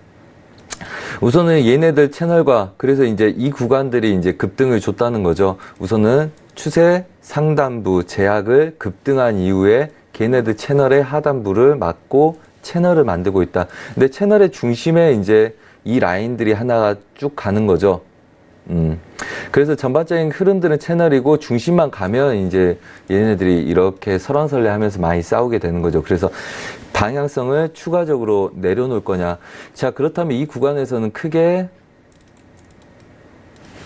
우선은 얘네들 채널과 그래서 이제 이 구간들이 이제 급등을 줬다는 거죠. 우선은 추세 상단부 제약을 급등한 이후에 걔네들 채널의 하단부를 막고 채널을 만들고 있다. 근데 채널의 중심에 이제 이 라인들이 하나가 쭉 가는 거죠. 그래서 전반적인 흐름들은 채널이고 중심만 가면 이제 얘네들이 이렇게 설왕설래 하면서 많이 싸우게 되는 거죠. 그래서 방향성을 추가적으로 내려놓을 거냐. 자, 그렇다면 이 구간에서는 크게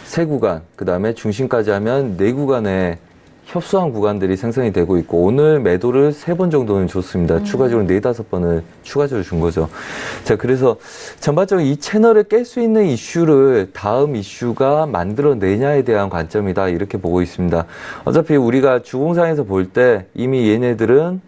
세 구간, 그 다음에 중심까지 하면 네 구간의 협소한 구간들이 생성이 되고 있고 오늘 매도를 3번 정도는 줬습니다. 추가적으로 4-5번을 추가적으로 준 거죠. 자, 그래서 전반적으로 이 채널을 깰 수 있는 이슈를 다음 이슈가 만들어내냐에 대한 관점이다. 이렇게 보고 있습니다. 어차피 우리가 주봉상에서 볼 때 이미 얘네들은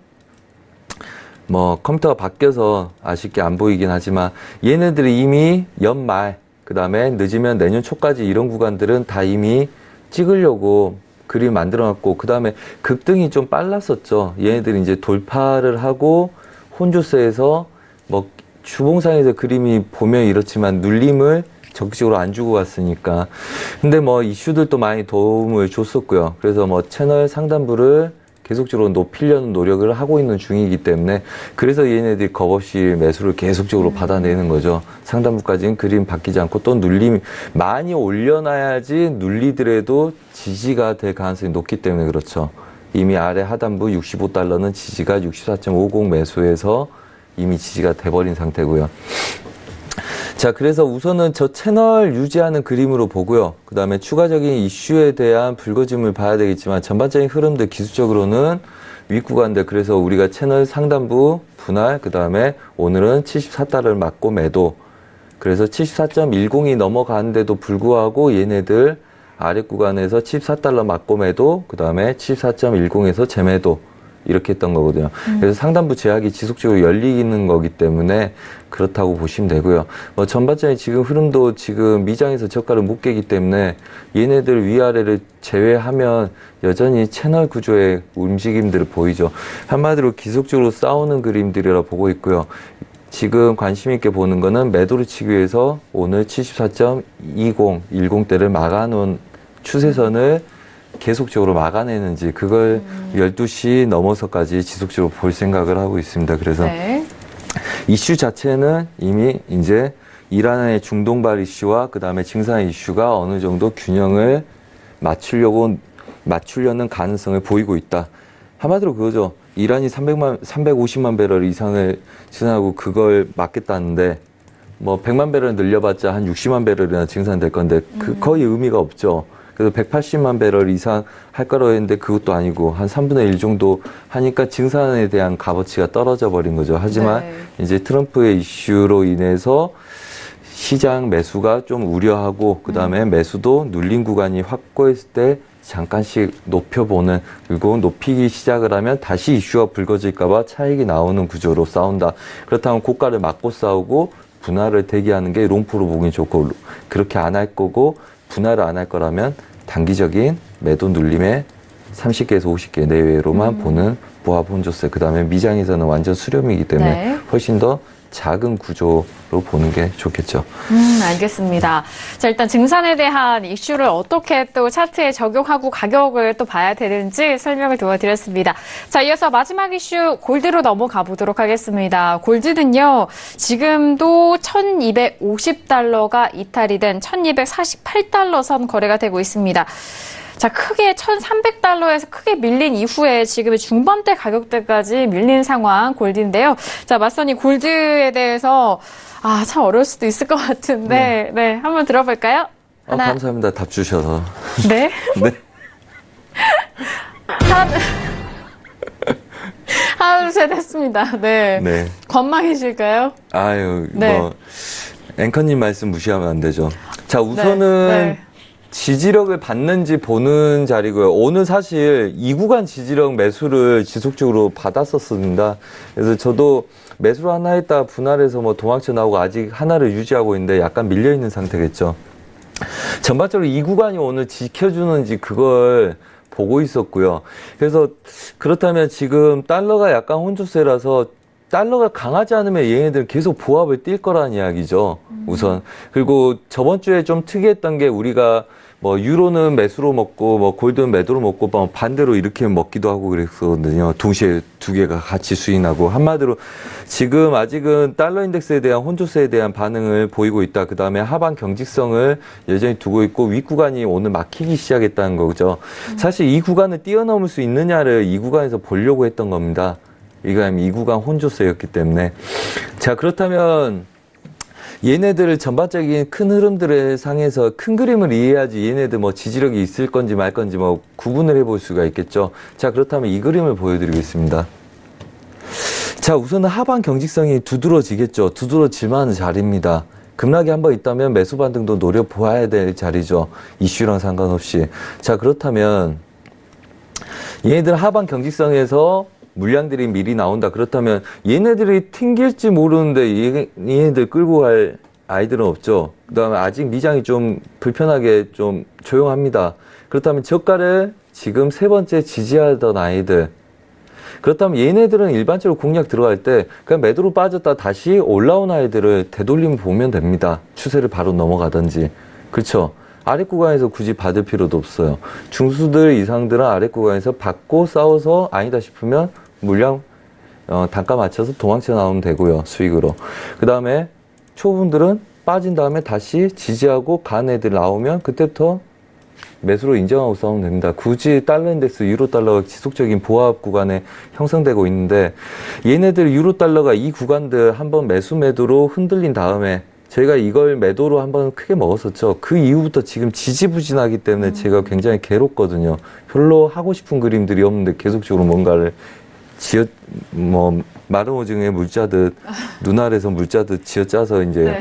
뭐 컴퓨터가 바뀌어서 아쉽게 안 보이긴 하지만 얘네들이 이미 연말 그 다음에 늦으면 내년 초까지 이런 구간들은 다 이미 찍으려고 그림 만들어놨고 그 다음에 급등이 좀 빨랐었죠. 얘네들이 이제 돌파를 하고 혼조세에서 뭐 주봉상에서 그림이 보면 이렇지만 눌림을 적극적으로 안 주고 갔으니까. 근데 뭐 이슈들도 많이 도움을 줬었고요. 그래서 뭐 채널 상단부를 계속적으로 높이려는 노력을 하고 있는 중이기 때문에 그래서 얘네들이 겁없이 매수를 계속적으로 받아내는 거죠. 상단부까지는 그림 바뀌지 않고 또 눌림 많이 올려놔야지 눌리더라도 지지가 될 가능성이 높기 때문에 그렇죠. 이미 아래 하단부 65달러는 지지가 64.50 매수에서 이미 지지가 돼버린 상태고요. 자, 그래서 우선은 저 채널 유지하는 그림으로 보고요. 그 다음에 추가적인 이슈에 대한 불거짐을 봐야 되겠지만 전반적인 흐름들 기술적으로는 윗구간들 그래서 우리가 채널 상단부 분할 그 다음에 오늘은 74달러를 맞고 매도 그래서 74.10이 넘어가는데도 불구하고 얘네들 아래 구간에서 74달러 맞고 매도 그 다음에 74.10에서 재매도 이렇게 했던 거거든요. 그래서 상단부 제약이 지속적으로 열리는 거기 때문에 그렇다고 보시면 되고요. 뭐 전반적인 지금 흐름도 지금 미장에서 저가를 못 깨기 때문에 얘네들 위아래를 제외하면 여전히 채널 구조의 움직임들을 보이죠. 한마디로 기술적으로 싸우는 그림들이라 보고 있고요. 지금 관심 있게 보는 거는 매도를 치기 위해서 오늘 74.20, 10대를 막아놓은 추세선을 계속적으로 막아내는지 그걸 12시 넘어서까지 지속적으로 볼 생각을 하고 있습니다. 그래서 네. 이슈 자체는 이미 이제 이란의 중동발 이슈와 그 다음에 증산 이슈가 어느 정도 균형을 맞추려는 가능성을 보이고 있다. 한마디로 그거죠. 이란이 350만 배럴 이상을 증산하고 그걸 막겠다는데 뭐 100만 배럴 늘려봤자 한 60만 배럴이나 증산될 건데 거의 의미가 없죠. 그래서 180만 배럴 이상 할 거라고 했는데 그것도 아니고 한 3분의 1 정도 하니까 증산에 대한 값어치가 떨어져 버린 거죠. 하지만 네. 이제 트럼프의 이슈로 인해서 시장 매수가 좀 우려하고 그 다음에 매수도 눌린 구간이 확고했을 때 잠깐씩 높여보는 그리고 높이기 시작을 하면 다시 이슈가 불거질까봐 차익이 나오는 구조로 싸운다. 그렇다면 고가를 맞고 싸우고 분할을 대기하는 게 롱포로 보기 좋고 그렇게 안 할 거고 분할을 안 할 거라면 단기적인 매도 눌림에 30개에서 50개 내외로만 보는 보합 혼조세 그 다음에 미장에서는 완전 수렴이기 때문에 네. 훨씬 더 작은 구조로 보는 게 좋겠죠. 알겠습니다. 자, 일단 증산에 대한 이슈를 어떻게 또 차트에 적용하고 가격을 또 봐야 되는지 설명을 도와드렸습니다. 자, 이어서 마지막 이슈 골드로 넘어가 보도록 하겠습니다. 골드는요, 지금도 1250달러가 이탈이 된 1248달러 선 거래가 되고 있습니다. 자, 크게 1,300달러에서 크게 밀린 이후에 지금의 중반대 가격대까지 밀린 상황 골드인데요. 자, 맞선이 골드에 대해서 참 어려울 수도 있을 것 같은데 네, 한번 들어볼까요? 감사합니다. 답 주셔서. 네? 네. 하나, 둘, 셋 했습니다. 네. 네. 건망이실까요? 아유, 네. 앵커님 말씀 무시하면 안 되죠. 자, 우선은 네. 지지력을 받는지 보는 자리고요. 오늘 사실 이 구간 지지력 매수를 지속적으로 받았었습니다. 그래서 저도 매수를 하나 했다 분할해서 도망쳐 나오고 아직 하나를 유지하고 있는데 약간 밀려있는 상태겠죠. 전반적으로 이 구간이 오늘 지켜주는지 그걸 보고 있었고요. 그래서 그렇다면 지금 달러가 약간 혼조세라서 달러가 강하지 않으면 얘네들은 계속 보합을 뛸 거라는 이야기죠. 우선. 그리고 저번 주에 좀 특이했던 게 우리가 유로는 매수로 먹고 골드는 매도로 먹고 반대로 이렇게 먹기도 하고 그랬거든요. 동시에 두 개가 같이 수인하고 한마디로 지금 아직은 달러 인덱스에 대한 혼조세에 대한 반응을 보이고 있다. 그 다음에 하방 경직성을 여전히 두고 있고 윗구간이 오늘 막히기 시작했다는 거죠. 사실 이 구간을 뛰어넘을 수 있느냐를 이 구간에서 보려고 했던 겁니다. 이 구간 혼조세였기 때문에. 자, 그렇다면 얘네들 전반적인 큰 흐름들을 상에서 큰 그림을 이해해야지 얘네들 지지력이 있을 건지 말 건지 구분을 해볼 수가 있겠죠. 자, 그렇다면 이 그림을 보여드리겠습니다. 자, 우선은 하방 경직성이 두드러지겠죠. 두드러질 만한 자리입니다. 급락이 한번 있다면 매수 반등도 노려보아야 될 자리죠. 이슈랑 상관없이. 자, 그렇다면 얘네들 하방 경직성에서 물량들이 미리 나온다. 그렇다면 얘네들이 튕길지 모르는데 얘네들 끌고 갈 아이들은 없죠. 그 다음에 아직 미장이 좀 불편하게 좀 조용합니다. 그렇다면 저가를 지금 세 번째 지지하던 아이들. 그렇다면 얘네들은 일반적으로 공략 들어갈 때 그냥 매도로 빠졌다 다시 올라온 아이들을 되돌림 보면 됩니다. 추세를 바로 넘어가든지. 그렇죠. 아랫 구간에서 굳이 받을 필요도 없어요. 중수들 이상들은 아랫 구간에서 받고 싸워서 아니다 싶으면 물량 단가 맞춰서 도망쳐 나오면 되고요. 수익으로. 그 다음에 초분들은 빠진 다음에 다시 지지하고 간 애들 나오면 그때부터 매수로 인정하고 싸우면 됩니다. 굳이 달러 인덱스 유로 달러가 지속적인 보합 구간에 형성되고 있는데 얘네들 유로 달러가 이 구간들 한번 매수 매도로 흔들린 다음에 저희가 이걸 매도로 한번 크게 먹었었죠. 그 이후부터 지금 지지부진하기 때문에 제가 굉장히 괴롭거든요. 별로 하고 싶은 그림들이 없는데 계속적으로 뭔가를 마른 오징어에 물 짜듯, 눈알에서 물 짜듯 쥐어짜서 이제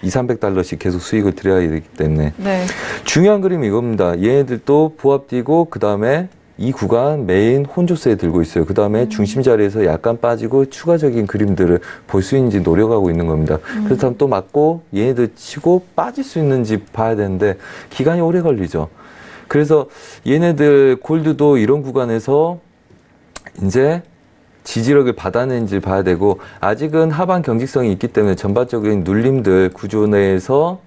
200~300달러씩 계속 수익을 드려야 되기 때문에. 네. 중요한 그림이 이겁니다. 얘네들도 보합 뛰고, 그 다음에 이 구간 메인 혼조세에 들고 있어요. 그 다음에 중심 자리에서 약간 빠지고 추가적인 그림들을 볼 수 있는지 노려가고 있는 겁니다. 그렇다면 또 맞고 얘네들 치고 빠질 수 있는지 봐야 되는데 기간이 오래 걸리죠. 그래서 얘네들 골드도 이런 구간에서 이제 지지력을 받아내는지 봐야 되고 아직은 하방 경직성이 있기 때문에 전반적인 눌림들 구조 내에서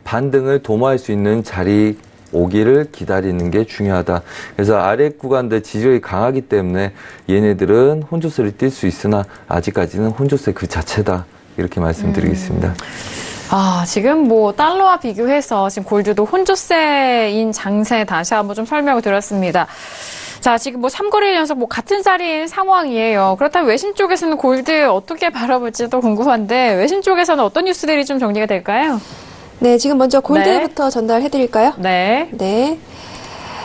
반등을 도모할 수 있는 자리 오기를 기다리는 게 중요하다. 그래서 아래 구간들 지지력이 강하기 때문에 얘네들은 혼조세를 뛸 수 있으나 아직까지는 혼조세 그 자체다. 이렇게 말씀드리겠습니다. 지금 달러와 비교해서 지금 골드도 혼조세인 장세 다시 한번 좀 설명을 드렸습니다. 자, 지금 3거래일 연속 같은 자리인 상황이에요. 그렇다면 외신 쪽에서는 골드 어떻게 바라볼지도 궁금한데 외신 쪽에서는 어떤 뉴스들이 좀 정리가 될까요? 네, 지금 먼저 골드부터 전달해드릴까요? 네. 네.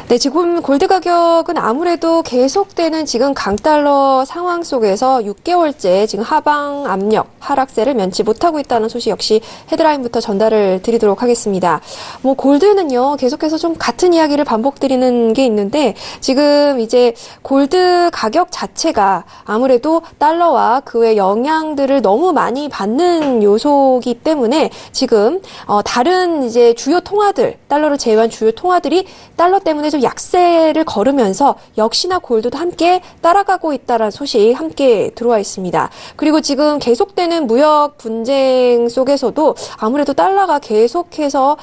네, 지금 골드 가격은 아무래도 계속되는 지금 강달러 상황 속에서 6개월째 지금 하방 압력, 하락세를 면치 못하고 있다는 소식 역시 헤드라인부터 전달을 드리도록 하겠습니다. 골드는요, 계속해서 좀 같은 이야기를 반복드리는 게 있는데, 지금 이제 골드 가격 자체가 아무래도 달러와 그 외 영향들을 너무 많이 받는 요소이기 때문에 지금, 다른 이제 주요 통화들, 달러를 제외한 주요 통화들이 달러 때문에 좀 좀 약세를 걸으면서 역시나 골드도 함께 따라가고 있다라는 소식 함께 들어와 있습니다. 그리고 지금 계속되는 무역 분쟁 속에서도 아무래도 달러가 계속해서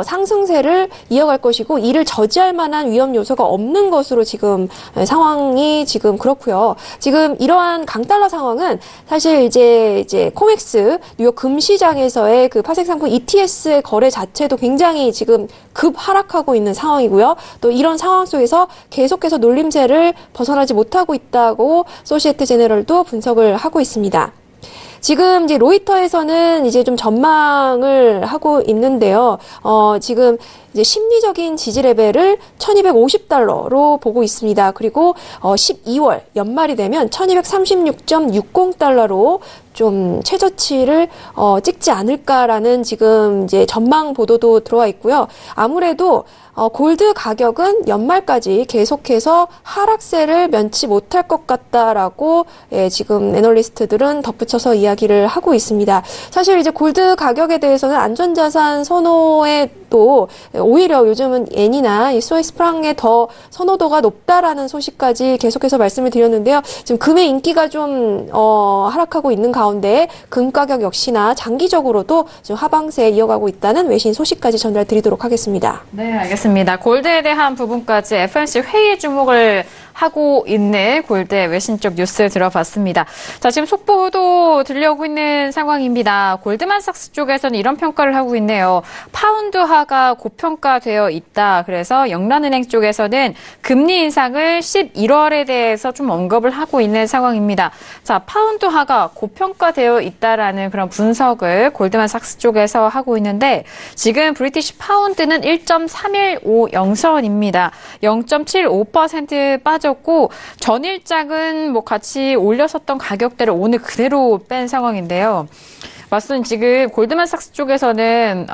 상승세를 이어갈 것이고 이를 저지할 만한 위험 요소가 없는 것으로 지금 상황이 지금 그렇고요. 지금 이러한 강달러 상황은 사실 이제 코맥스 뉴욕 금시장에서의 그 파생 상품 ETS의 거래 자체도 굉장히 지금 급 하락하고 있는 상황이고요. 또 이런 상황 속에서 계속해서 놀림세를 벗어나지 못하고 있다고 소시에테 제네럴도 분석을 하고 있습니다. 지금 이제 로이터에서는 이제 좀 전망을 하고 있는데요. 지금 이제 심리적인 지지 레벨을 1250달러로 보고 있습니다. 그리고 12월 연말이 되면 1236.60달러로 좀 최저치를 찍지 않을까라는 지금 이제 전망 보도도 들어와 있고요. 아무래도 골드 가격은 연말까지 계속해서 하락세를 면치 못할 것 같다라고 지금 애널리스트들은 덧붙여서 이야기를 하고 있습니다. 사실 이제 골드 가격에 대해서는 안전자산 선호에 또 오히려 요즘은 엔이나 이 스위스 프랑의 더 선호도가 높다라는 소식까지 계속해서 말씀을 드렸는데요. 지금 금의 인기가 좀 하락하고 있는 가운데 금 가격 역시나 장기적으로도 지금 하방세 이어가고 있다는 외신 소식까지 전달드리도록 하겠습니다. 네, 알겠습니다. 골드에 대한 부분까지 FOMC 회의에 주목을 하고 있는 골드의 외신 쪽 뉴스 들어봤습니다. 자, 지금 속보도 들려오고 있는 상황입니다. 골드만삭스 쪽에서는 이런 평가를 하고 있네요. 파운드화가 고평가되어 있다. 그래서 영란은행 쪽에서는 금리 인상을 11월에 대해서 좀 언급을 하고 있는 상황입니다. 자, 파운드화가 고평가되어 있다라는 그런 분석을 골드만삭스 쪽에서 하고 있는데 지금 브리티시 파운드는 1.315선입니다. 0.75% 빠졌고 전일장은 뭐 같이 올렸었던 가격대를 오늘 그대로 뺀 상황인데요. 맞선 지금 골드만삭스 쪽에서는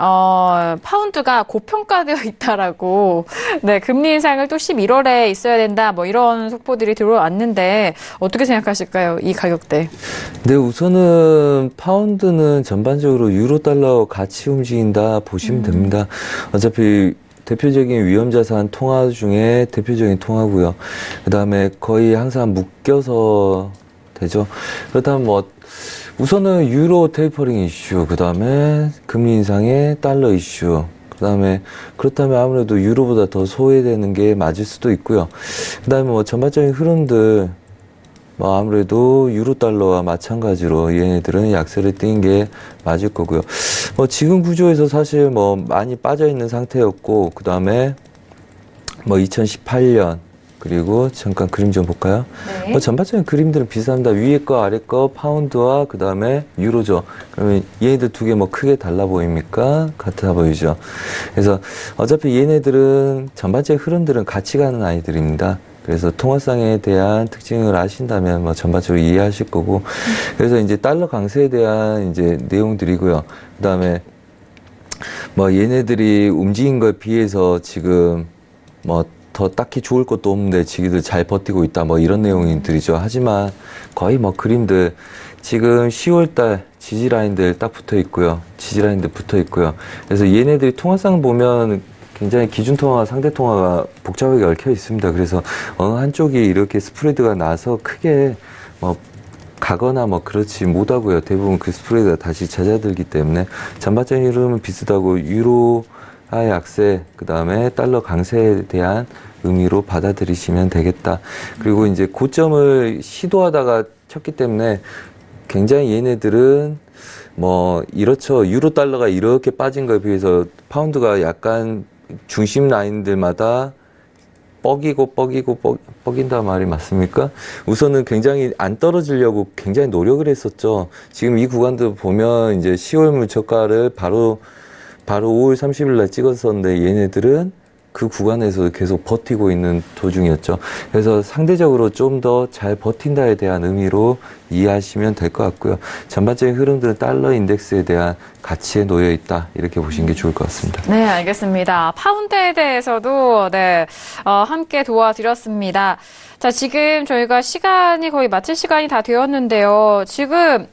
파운드가 고평가되어 있다라고 네, 금리 인상을 또 11월에 있어야 된다 뭐 이런 속보들이 들어왔는데 어떻게 생각하실까요? 이 가격대. 네, 우선은 파운드는 전반적으로 유로 달러 같이 움직인다 보시면 됩니다. 어차피 대표적인 위험자산 통화 중에 대표적인 통화고요. 그다음에 거의 항상 묶여서 되죠. 그렇다면 뭐 우선은 유로 테이퍼링 이슈, 그다음에 금리 인상의 달러 이슈, 그다음에 그렇다면 아무래도 유로보다 더 소외되는 게 맞을 수도 있고요. 그다음에 뭐 전반적인 흐름들 뭐 아무래도 유로 달러와 마찬가지로 얘네들은 약세를 띈 게 맞을 거고요. 뭐 지금 구조에서 사실 뭐 많이 빠져 있는 상태였고, 그 다음에 뭐 2018년 그리고 잠깐 그림 좀 볼까요? 네. 뭐 전반적인 그림들은 비슷합니다. 위에 거 아래 거 파운드와 그 다음에 유로죠. 그러면 얘네들 두 개 뭐 크게 달라 보입니까? 같아 보이죠. 그래서 어차피 얘네들은 전반적인 흐름들은 같이 가는 아이들입니다. 그래서 통화상에 대한 특징을 아신다면 뭐 전반적으로 이해하실 거고, 그래서 이제 달러 강세에 대한 이제 내용들이고요. 그다음에 뭐 얘네들이 움직인 거에 비해서 지금 뭐 더 딱히 좋을 것도 없는데 지기들 잘 버티고 있다 뭐 이런 내용들이죠. 하지만 거의 뭐 그림들 지금 10월달 지지라인들 딱 붙어 있고요. 지지라인들 붙어 있고요. 그래서 얘네들이 통화상 보면 굉장히 기준통화와 상대통화가 복잡하게 얽혀 있습니다. 그래서 어느 한쪽이 이렇게 스프레드가 나서 크게 뭐 가거나 뭐 그렇지 못하고요. 대부분 그 스프레드가 다시 잦아들기 때문에 전반적인 흐름은 비슷하고 유로의 약세, 그 다음에 달러 강세에 대한 의미로 받아들이시면 되겠다. 그리고 이제 고점을 시도하다가 쳤기 때문에 굉장히 얘네들은 뭐 이렇죠. 유로 달러가 이렇게 빠진 거에 비해서 파운드가 약간 중심 라인들마다 뻐긴다 말이 맞습니까? 우선은 굉장히 안 떨어지려고 굉장히 노력을 했었죠. 지금 이 구간도 보면 이제 10월 물저가를 바로 5월 30일 날 찍었었는데 얘네들은 그 구간에서 계속 버티고 있는 도중이었죠. 그래서 상대적으로 좀 더 잘 버틴다에 대한 의미로 이해하시면 될 것 같고요. 전반적인 흐름들은 달러 인덱스에 대한 가치에 놓여 있다. 이렇게 보시는 게 좋을 것 같습니다. 네, 알겠습니다. 파운드에 대해서도 네, 함께 도와드렸습니다. 자, 지금 저희가 시간이 거의 마칠 시간이 다 되었는데요. 지금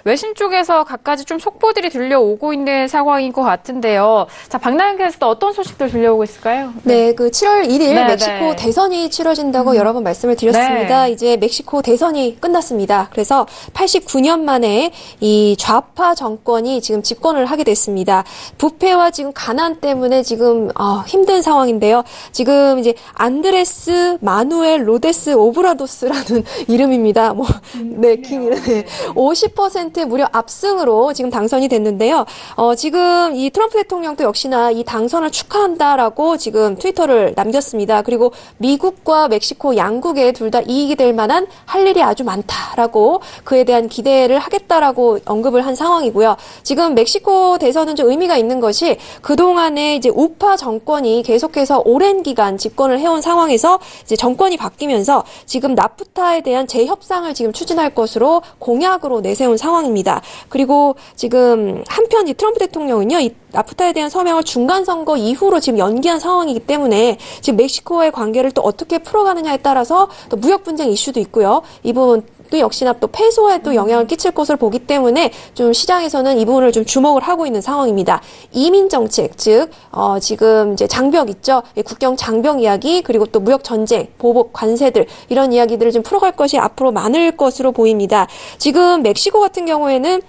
외신 쪽에서 갖가지 좀 속보들이 들려오고 있는 상황인 것 같은데요. 자, 박나영 캐스터 어떤 소식들 들려오고 나오고 있을까요? 네, 그 7월 1일 네, 멕시코 네. 대선이 치러진다고 여러 번 말씀을 드렸습니다. 네. 이제 멕시코 대선이 끝났습니다. 그래서 89년 만에 이 좌파 정권이 지금 집권을 하게 됐습니다. 부패와 지금 가난 때문에 지금 힘든 상황인데요. 지금 이제 안드레스 마누엘 로데스 오브라도스라는 이름입니다. 네, 긴 이름. 네. 50% 무려 압승으로 지금 당선이 됐는데요. 지금 이 트럼프 대통령도 역시나 이 당선을 축하한다라고 지금 트위터를 남겼습니다. 그리고 미국과 멕시코 양국에 둘 다 이익이 될 만한 할 일이 아주 많다라고 그에 대한 기대를 하겠다라고 언급을 한 상황이고요. 지금 멕시코 대선은 좀 의미가 있는 것이 그동안에 이제 우파 정권이 계속해서 오랜 기간 집권을 해온 상황에서 이제 정권이 바뀌면서 지금 나프타에 대한 재협상을 지금 추진할 것으로 공약으로 내세운 상황입니다. 그리고 지금 한편 이 트럼프 대통령은요, 이 나프타에 대한 서명을 중간 선거 이후로 지금 연기한 상황이기 때문에 지금 멕시코의 관계를 또 어떻게 풀어가느냐에 따라서 또 무역 분쟁 이슈도 있고요. 이 부분 또 역시나 또 페소에 또 영향을 끼칠 것으로 보기 때문에 좀 시장에서는 이 부분을 좀 주목을 하고 있는 상황입니다. 이민 정책, 즉 지금 이제 장벽 있죠. 국경 장벽 이야기, 그리고 또 무역 전쟁, 보복 관세들 이런 이야기들을 좀 풀어갈 것이 앞으로 많을 것으로 보입니다. 지금 멕시코 같은 경우에는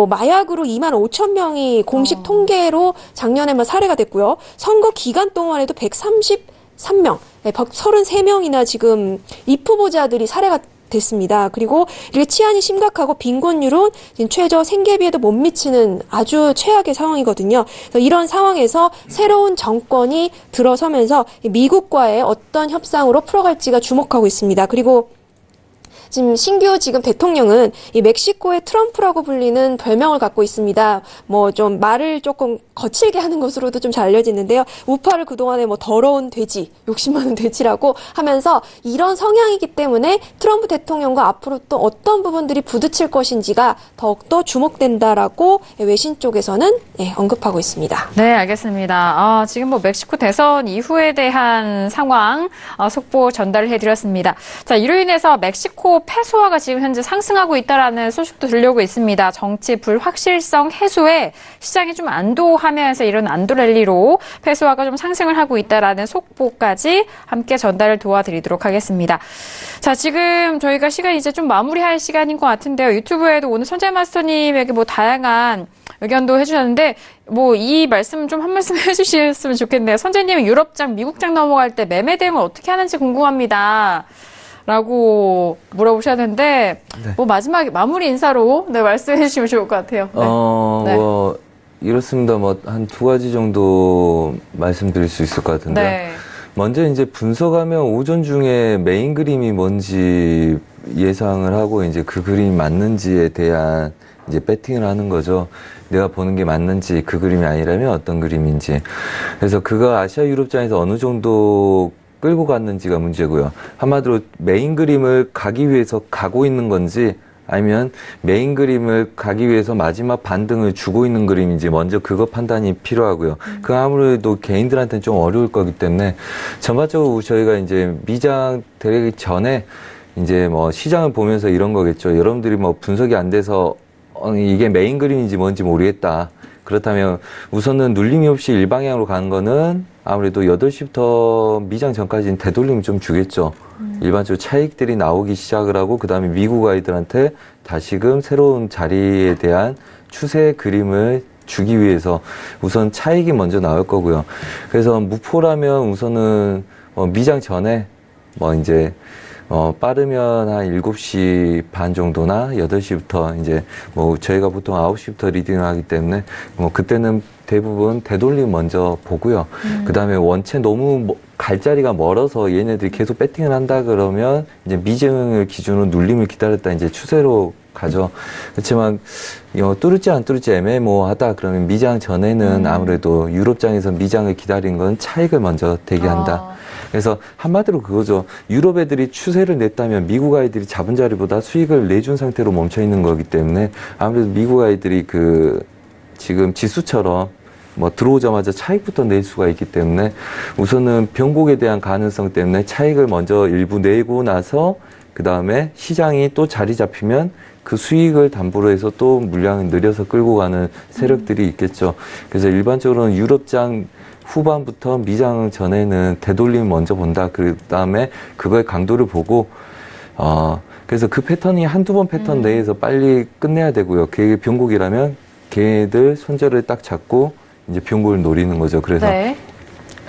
마약으로 25,000명이 공식 통계로 작년에만 살해가 됐고요. 선거 기간 동안에도 133명, 133명이나 지금 입후보자들이 살해가 됐습니다. 그리고 이렇게 치안이 심각하고 빈곤율은 최저 생계비에도 못 미치는 아주 최악의 상황이거든요. 그래서 이런 상황에서 새로운 정권이 들어서면서 미국과의 어떤 협상으로 풀어갈지가 주목하고 있습니다. 그리고 지금 신규 지금 대통령은 이 멕시코의 트럼프라고 불리는 별명을 갖고 있습니다. 좀 말을 조금 거칠게 하는 것으로도 좀 잘 알려지는데요. 우파를 그동안에 더러운 돼지, 욕심 많은 돼지라고 하면서 이런 성향이기 때문에 트럼프 대통령과 앞으로 또 어떤 부분들이 부딪힐 것인지가 더욱더 주목된다라고 외신 쪽에서는 언급하고 있습니다. 네, 알겠습니다. 지금 멕시코 대선 이후에 대한 상황 속보 전달을 해드렸습니다. 자, 이로 인해서 멕시코 페소화가 지금 현재 상승하고 있다라는 소식도 들려오고 있습니다. 정치 불확실성 해소에 시장이 좀 안도하면서 이런 안도 랠리로 페소화가 좀 상승을 하고 있다라는 속보까지 함께 전달을 도와드리도록 하겠습니다. 자, 지금 저희가 시간이 이제 좀 마무리할 시간인 것 같은데요. 유튜브에도 오늘 선재 마스터님에게 다양한 의견도 해주셨는데 이 말씀 좀 한 말씀 해주셨으면 좋겠네요. 선재님은 유럽장, 미국장 넘어갈 때 매매 대응을 어떻게 하는지 궁금합니다. 라고 물어보셨는데, 네. 마지막에 마무리 인사로 말씀해 주시면 좋을 것 같아요. 네. 이렇습니다. 한 두 가지 정도 말씀드릴 수 있을 것 같은데요. 네. 먼저 이제 분석하면 오전 중에 메인 그림이 뭔지 예상을 하고 이제 그 그림이 맞는지에 대한 이제 배팅을 하는 거죠. 내가 보는 게 맞는지 그 그림이 아니라면 어떤 그림인지. 그래서 그가 아시아 유럽장에서 어느 정도 끌고 갔는지가 문제고요. 한마디로 메인 그림을 가기 위해서 가고 있는 건지 아니면 메인 그림을 가기 위해서 마지막 반등을 주고 있는 그림인지 먼저 그거 판단이 필요하고요. 그 아무래도 개인들한테는 좀 어려울 거기 때문에 전반적으로 저희가 이제 미장 되기 전에 이제 시장을 보면서 이런 거겠죠. 여러분들이 분석이 안 돼서 이게 메인 그림인지 뭔지 모르겠다. 그렇다면 우선은 눌림이 없이 일방향으로 가는 거는 아무래도 8시부터 미장 전까지는 되돌림을 좀 주겠죠. 일반적으로 차익들이 나오기 시작을 하고 그 다음에 미국 아이들한테 다시금 새로운 자리에 대한 추세 그림을 주기 위해서 우선 차익이 먼저 나올 거고요. 그래서 무포라면 우선은 미장 전에 이제 빠르면 한 7시 반 정도나 8시부터 이제 저희가 보통 9시부터 리딩을 하기 때문에 그때는 대부분 되돌림 먼저 보고요. 그 다음에 원체 너무 갈 자리가 멀어서 얘네들이 계속 배팅을 한다 그러면 이제 미증을 기준으로 눌림을 기다렸다 이제 추세로 가죠. 그렇지만 뚫을지 안 뚫을지 애매모호하다 그러면 미장 전에는 아무래도 유럽장에서 미장을 기다린 건 차익을 먼저 대기한다. 그래서 한마디로 그거죠. 유럽 애들이 추세를 냈다면 미국 아이들이 잡은 자리보다 수익을 내준 상태로 멈춰 있는 거기 때문에 아무래도 미국 아이들이 지금 지수처럼 들어오자마자 차익부터 낼 수가 있기 때문에 우선은 변곡에 대한 가능성 때문에 차익을 먼저 일부 내고 나서 그 다음에 시장이 또 자리 잡히면 그 수익을 담보로 해서 또 물량을 늘려서 끌고 가는 세력들이 있겠죠. 그래서 일반적으로는 유럽장 후반부터 미장 전에는 되돌림 먼저 본다. 그 다음에 그거의 강도를 보고, 그래서 그 패턴이 한두 번 패턴 내에서 빨리 끝내야 되고요. 그게 병곡이라면 걔네들 손절을 딱 잡고 이제 병곡을 노리는 거죠. 그래서 네.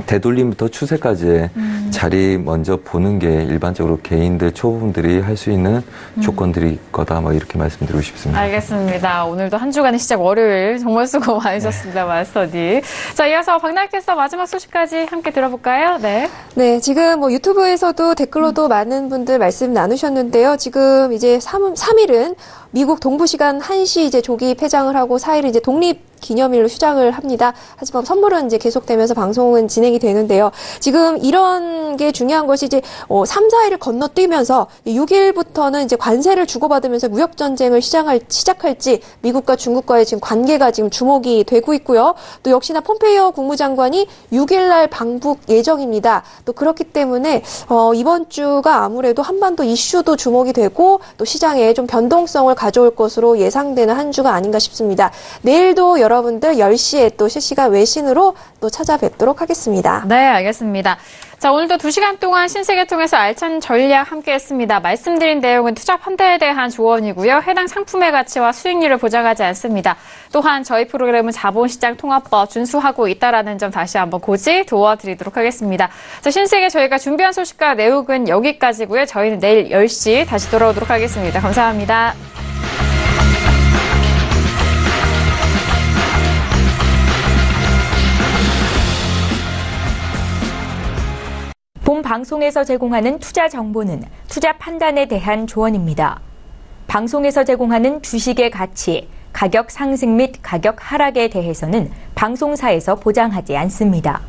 되돌림부터 추세까지의 자리 먼저 보는 게 일반적으로 개인들, 초보분들이 할 수 있는 조건들이 거다. 뭐 이렇게 말씀드리고 싶습니다. 알겠습니다. 오늘도 한 주간의 시작 월요일 정말 수고 많으셨습니다. 마스터님. 자, 이어서 박나래 캐스터 마지막 소식까지 함께 들어볼까요? 네. 네, 지금 뭐 유튜브에서도 댓글로도 많은 분들 말씀 나누셨는데요. 지금 이제 3일은 미국 동부 시간 1시 이제 조기 폐장을 하고 4일은 이제 독립 기념일로 휴장을 합니다. 하지만 선물은 이제 계속되면서 방송은 진행이 되는데요. 지금 이런 게 중요한 것이 이제 3, 4일을 건너뛰면서 6일부터는 이제 관세를 주고받으면서 무역 전쟁을 시작할지 미국과 중국과의 지금 관계가 지금 주목이 되고 있고요. 또 역시나 폼페이오 국무장관이 6일 날 방북 예정입니다. 또 그렇기 때문에 이번 주가 아무래도 한반도 이슈도 주목이 되고 또 시장에 좀 변동성을 가져올 것으로 예상되는 한 주가 아닌가 싶습니다. 내일도 여러분들 10시에 또 실시간 외신으로 또 찾아뵙도록 하겠습니다. 네, 알겠습니다. 자, 오늘도 2시간 동안 신세계 통해서 알찬 전략 함께했습니다. 말씀드린 내용은 투자 판단에 대한 조언이고요. 해당 상품의 가치와 수익률을 보장하지 않습니다. 또한 저희 프로그램은 자본시장 통합법 준수하고 있다라는 점 다시 한번 고지 도와드리도록 하겠습니다. 자, 신세계 저희가 준비한 소식과 내용은 여기까지고요. 저희는 내일 10시 다시 돌아오도록 하겠습니다. 감사합니다. 본 방송에서 제공하는 투자 정보는 투자 판단에 대한 조언입니다. 방송에서 제공하는 주식의 가치, 가격 상승 및 가격 하락에 대해서는 방송사에서 보장하지 않습니다.